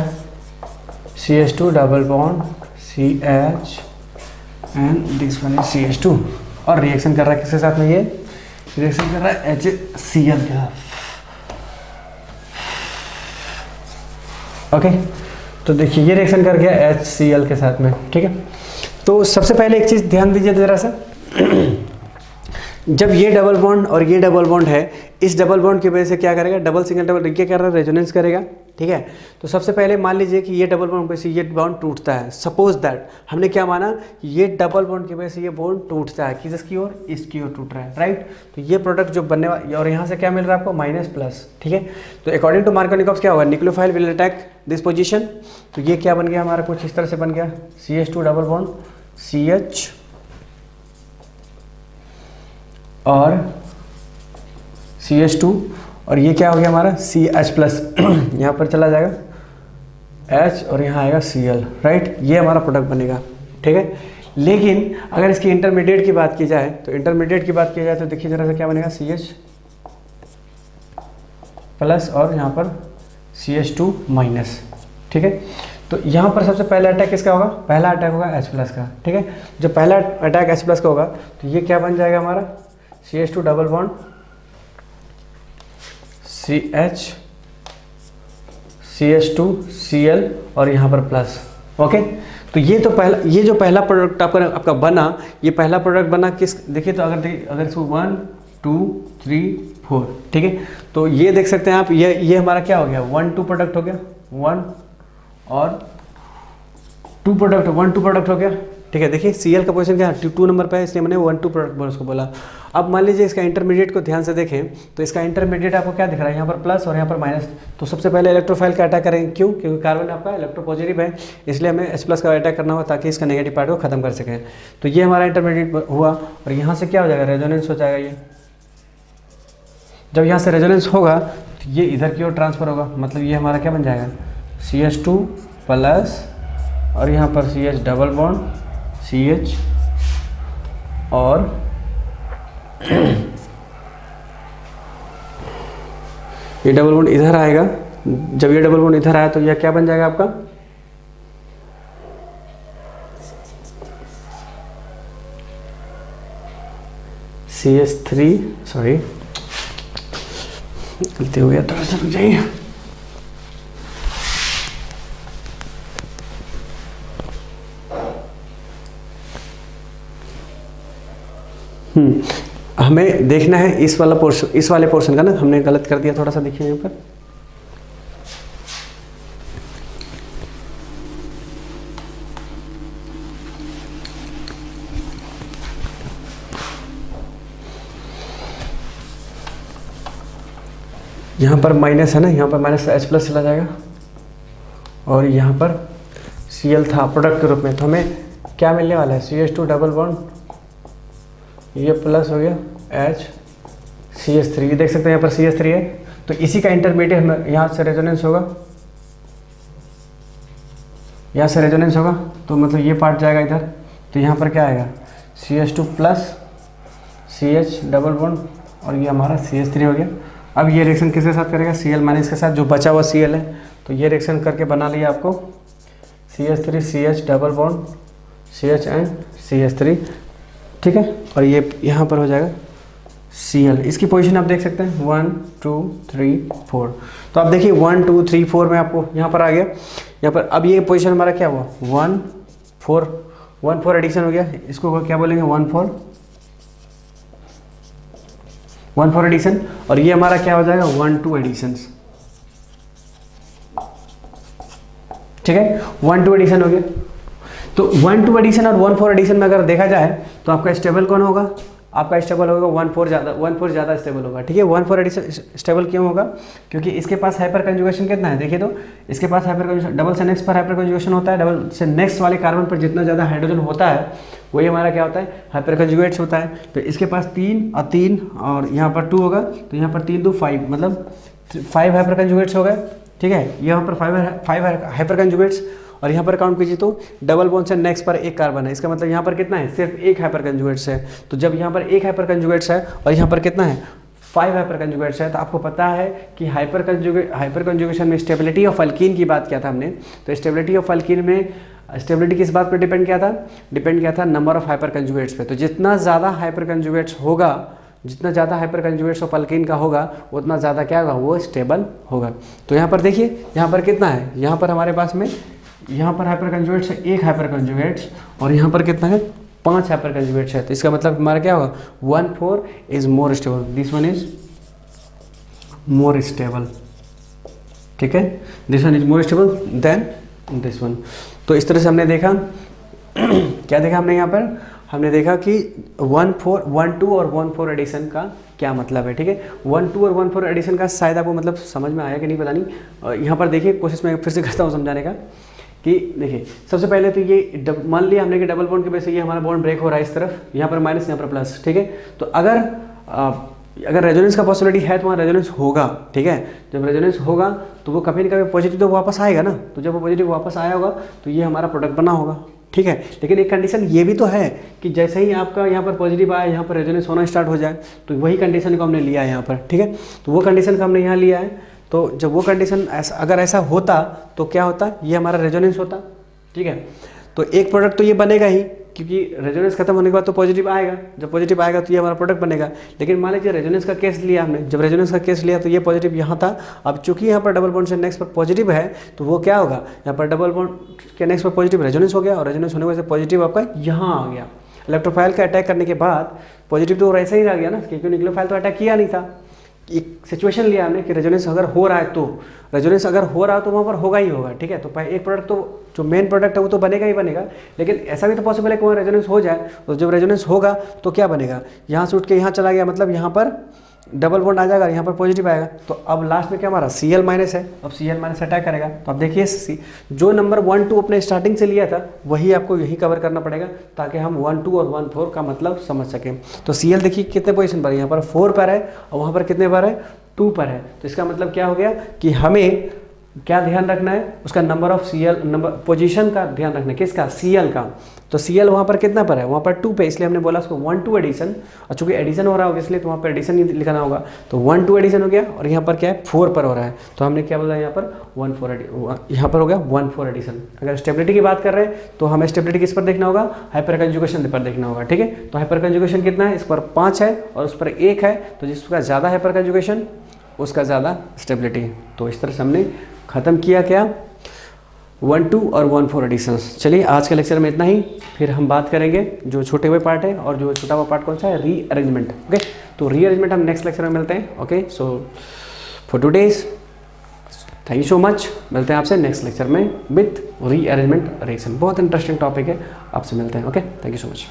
CH2 double bond CH and this one is CH2, और रिएक्शन कर रहा है किसके साथ में, ये रिएक्शन कर रहा है HCl के साथ, ओके। तो देखिए ये रिएक्शन कर गया HCl के साथ में, ठीक है। तो सबसे पहले एक चीज़ ध्यान दीजिए ज़रा सा, जब ये डबल बॉन्ड और ये डबल बॉन्ड है, इस डबल बॉन्ड की वजह से क्या करेगा, डबल सिंगल डबल, ये क्या कर रहा है, रेजोनेंस करेगा, ठीक है। तो सबसे पहले मान लीजिए कि ये डबल बॉन्ड की वजह से ये बॉन्ड टूटता है, सपोज दैट हमने क्या माना कि ये डबल बॉन्ड की वजह से ये बॉन्ड टूटता है, किसकी ओर, इसकी ओर टूट रहा है, राइट। तो ये प्रोडक्ट जो बनने वाला, और यहाँ से क्या मिल रहा है आपको, माइनस प्लस, ठीक है। तो अकॉर्डिंग टू मार्कोनिकॉफ क्या होगा, nucleophile will attack this position. तो ये क्या बन गया हमारा, कुछ इस तरह से बन गया, CH2 डबल बॉन्ड CH और CH2, और ये क्या हो गया हमारा CH प्लस, यहाँ पर चला जाएगा H और यहाँ आएगा Cl, राइट। ये हमारा प्रोडक्ट बनेगा, ठीक है। लेकिन अगर इसकी इंटरमीडिएट की बात की जाए, तो इंटरमीडिएट की बात की जाए तो देखिए जरा सा क्या बनेगा, CH प्लस और यहाँ पर CH2 माइनस, ठीक है। तो यहाँ पर सबसे पहला अटैक किसका होगा, पहला अटैक होगा H प्लस का, ठीक है। जो पहला अटैक H प्लस का होगा तो ये क्या बन जाएगा हमारा, CH2 double bond CH CH2 Cl और यहाँ पर प्लस, ओके। तो ये तो पहला, ये जो पहला प्रोडक्ट आपका बना, ये पहला प्रोडक्ट बना किस, देखिए तो अगर इसको 1 2 3 4, ठीक है। तो ये देख सकते हैं आप, ये हमारा क्या हो गया, 1 2 प्रोडक्ट हो गया, 1 और 2 प्रोडक्ट, 1 2 प्रोडक्ट हो गया, ठीक है। देखिए Cl का पोजीशन क्या है, 2 नंबर पे है, इसलिए मैंने 1 2 प्रोडक्ट उसको बोला। अब मान लीजिए इसका इंटरमीडिएट को ध्यान से देखें, तो इसका इंटरमीडिएट आपको क्या दिख रहा है, यहाँ पर प्लस और यहाँ पर माइनस। तो सबसे पहले इलेक्ट्रोफाइल का अटैक करेंगे, क्यों, क्योंकि कार्बन आपका इलेक्ट्रोपॉजिटिव है, इसलिए हमें H प्लस का अटैक करना होगा ताकि इसका नेगेटिव पार्ट को खत्म कर सकें। तो ये हमारा इंटरमीडिएट हुआ, और यहाँ से क्या हो जाएगा, रेजोनेंस हो जाएगा। ये जब यहाँ से रेजोनेंस होगा तो ये इधर की ओर ट्रांसफर होगा, मतलब ये हमारा क्या बन जाएगा, CH2 प्लस और यहाँ पर CH डबल बॉन्ड CH और ये डबल बॉन्ड इधर आएगा। जब ये डबल बॉन्ड इधर आया तो यह क्या बन जाएगा आपका, CH3, सॉरी गलती हो गया, थोड़ा सा रुक जाइए। हमें देखना है इस वाला पोर्शन, इस वाले पोर्शन का ना हमने गलत कर दिया, थोड़ा सा देखिए यहाँ पर। यहाँ पर माइनस है ना, यहाँ पर माइनस H प्लस चला जाएगा, और यहाँ पर Cl था प्रोडक्ट के रूप में, तो हमें क्या मिलने वाला है, CH2 डबल बॉन्ड, ये प्लस हो गया H CH3, ये देख सकते हैं यहाँ पर CH3 है। तो इसी का इंटरमीडिएट हमें यहाँ से रेजोनेंस होगा, यहाँ से रेजोनेंस होगा, तो मतलब ये पार्ट जाएगा इधर, तो यहाँ पर क्या आएगा, CH2 plus CH double bond और ये हमारा CH3 हो गया। अब ये रिएक्शन किसके साथ करेगा, Cl माइनस के साथ, जो बचा हुआ Cl है, तो ये रिएक्शन करके बना लिया आपको CH3 CH double bond CH and CH3, ठीक है। और ये यहाँ पर हो जाएगा Cl। इसकी पोजीशन आप देख सकते हैं 1 2 3 4। तो आप देखिए 1 2 3 4 में आपको यहाँ पर आ गया, यहाँ पर अब ये पोजीशन हमारा क्या हुआ, 1 4 एडिशन हो गया, इसको क्या बोलेंगे, 1 4 एडिशन, और ये हमारा क्या हो जाएगा, 1 2 एडिशंस, ठीक है। 1 2 एडिशन हो गया। तो 1 2 एडिशन और 1 4 एडिशन में अगर देखा जाए तो आपका स्टेबल कौन होगा, आपका स्टेबल होगा 1 4 ज़्यादा स्टेबल होगा, ठीक है। 1 4 एडिशन स्टेबल क्यों होगा, क्योंकि इसके पास हाइपर कंजुगेशन कितना है, देखिए तो इसके पास हाइपर कंजुगेशन, डबल से नेक्स्ट पर हाइपर कंजुगेशन होता है, डबल से नेक्स्ट वाले कार्बन पर जितना ज़्यादा हाइड्रोजन होता है वही हमारा क्या होता है, हाइपर कंजुगेट्स होता है। तो इसके पास 3 और यहाँ पर 2 होगा, तो यहाँ पर 3 2 5, मतलब 5 हाइपर कंजुगेट्स हो गए, ठीक है। यहाँ पर 5 हाइपर कंजुगेट्स, और यहाँ पर काउंट कीजिए तो डबल बॉन्ड से नेक्स्ट पर एक कार्बन है, इसका मतलब यहाँ पर कितना है, सिर्फ एक हाइपर कंजुगेट्स है। तो जब यहाँ पर एक हाइपर कंजुगेट्स है और यहाँ पर कितना है, 5 हाइपर कंजुगेट्स है, तो आपको पता है कि हाइपर कंजुगेशन में स्टेबिलिटी ऑफ अल्कीन की बात किया था हमने। तो स्टेबिलिटी ऑफ अल्कीन में स्टेबिलिटी किस बात पर डिपेंड किया था, नंबर ऑफ हाइपर कंजुगेट्स पे। तो जितना ज़्यादा हाइपर कंजुगेट्स होगा, जितना ज़्यादा हाइपर कंजुगेट्स ऑफ अल्कीन का होगा उतना ज़्यादा क्या होगा, वो स्टेबल होगा। तो यहाँ पर देखिए, यहाँ पर कितना है, यहाँ पर हमारे पास में यहाँ पर हाइपर कंजुगेट्स है, एक हाइपर कंजुगेट्स, और यहाँ पर कितना है, 5 हाइपर कंजुगेट्स है। तो इसका मतलब हमारा क्या होगा, 1 4 is more stable, this one is more stable, ठीक है, this one is more stable then this one. तो इस तरह से हमने देखा क्या देखा हमने यहाँ पर, हमने देखा कि 1 2 और 1 4 एडिशन का क्या मतलब है। ठीक है, 1 2 और 1 4 एडिशन का शायद आपको मतलब समझ में आया कि नहीं पता नहीं। यहाँ पर देखिए, कोशिश मैं फिर से करता हूँ समझाने का कि देखिए, सबसे पहले तो ये मान लिया हमने कि डबल बॉन्ड की वजह से ये हमारा बॉन्ड ब्रेक हो रहा है इस तरफ, यहाँ पर माइनस यहाँ पर प्लस। ठीक है, तो अगर रेजोनेंस का पॉसिबिलिटी है तो वहाँ रेजोनेंस होगा। ठीक है, जब रेजोनेंस होगा तो वो कभी ना कभी पॉजिटिव तो वापस आएगा ना, तो जब वो पॉजिटिव वापस आया होगा तो ये हमारा प्रोडक्ट बना होगा। ठीक है, लेकिन एक कंडीशन ये भी तो है कि जैसे ही आपका यहाँ पर पॉजिटिव आया, यहाँ पर रेजोनेंस होना स्टार्ट हो जाए, तो वही कंडीशन को हमने लिया है यहाँ पर। ठीक है, तो वो कंडीशन का हमने यहाँ लिया है। तो जब वो कंडीशन अगर ऐसा होता तो क्या होता, ये हमारा रेजोनेंस होता। ठीक है, तो एक प्रोडक्ट तो ये बनेगा ही, क्योंकि रेजोनेंस खत्म होने के बाद तो पॉजिटिव आएगा, जब पॉजिटिव आएगा तो ये हमारा प्रोडक्ट बनेगा। लेकिन मान लीजिए रेजोनेंस का केस लिया हमने, जब रेजोनेंस का केस लिया तो ये पॉजिटिव यहाँ था, अब चूंकि यहाँ पर डबल बॉन्ड से नेक्स्ट पर पॉजिटिव है तो वो क्या होगा, यहाँ पर डबल बॉन्ड के नेक्स्ट पर पॉजिटिव रेजोनेंस हो गया, और रेजोनेंस होने की वजह से पॉजिटिव आपका यहाँ आ गया। इलेक्ट्रोफाइल का अटैक करने के बाद पॉजिटिव तो वैसे ही रह गया ना, क्योंकि न्यूक्लियोफाइल तो अटैक किया नहीं था। एक सिचुएशन लिया हमने कि रेजोनेंस अगर हो रहा है तो वहाँ पर होगा ही होगा। ठीक है, तो एक प्रोडक्ट तो जो मेन प्रोडक्ट है वो तो बनेगा ही बनेगा, लेकिन ऐसा भी तो पॉसिबल है कि वहाँ रेजोनेंस हो जाए। तो जब रेजोनेंस होगा तो क्या बनेगा, यहाँ से उठ के यहाँ चला गया, मतलब यहाँ पर डबल बॉन्ड आ जाएगा, यहाँ पर पॉजिटिव आएगा। तो अब लास्ट में क्या हमारा Cl माइनस है, अब Cl माइनस अटैक करेगा। तो अब देखिए, जो नंबर 1 2 अपने स्टार्टिंग से लिया था वही आपको यही कवर करना पड़ेगा, ताकि हम 1 2 और 1 4 का मतलब समझ सकें। तो Cl देखिए कितने पोजीशन पर है, यहाँ पर 4 पर है और वहाँ पर कितने पर है, 2 पर है। तो इसका मतलब क्या हो गया कि हमें क्या ध्यान रखना है, उसका number of Cl, number position का ध्यान रखना है, किसका, Cl का। तो Cl वहाँ पर कितना पर है, वहाँ पर 2 पे, इसलिए हमने बोला उसको 1 2 एडिशन, और चूंकि एडिशन हो रहा होगा इसलिए तो वहाँ पर एडिशन ही लिखना होगा। तो 1 2 एडिशन हो गया, और यहाँ पर क्या है, 4 पर हो रहा है, तो हमने क्या बोला यहाँ पर 1 4, यहाँ पर हो गया 1 4 एडिशन। अगर स्टेबिलिटी की बात कर रहे हैं तो हमें स्टेबिलिटी किस पर देखना होगा, हाइपर कंजुगेशन पर देखना होगा। ठीक है, तो हाइपर कंजुगेशन कितना है, इस पर 5 है और उस पर 1 है, तो जिसका ज़्यादा हाइपर कंजुगेशन उसका ज़्यादा स्टेबिलिटी। तो इस तरह से हमने ख़त्म किया क्या, 1 2 और 1 4 एडिशंस। चलिए आज के लेक्चर में इतना ही, फिर हम बात करेंगे जो छोटे हुए पार्ट है, और जो छोटा हुआ पार्ट कौन सा है, रीअरेंजमेंट। ओके, तो रीअरेंजमेंट हम नेक्स्ट लेक्चर में मिलते हैं। Okay, so for today's thank you so much, मिलते हैं आपसे नेक्स्ट लेक्चर में विथ रीअरेंजमेंट रिएक्शन। बहुत इंटरेस्टिंग टॉपिक है, आपसे मिलते हैं। Okay, thank you so much.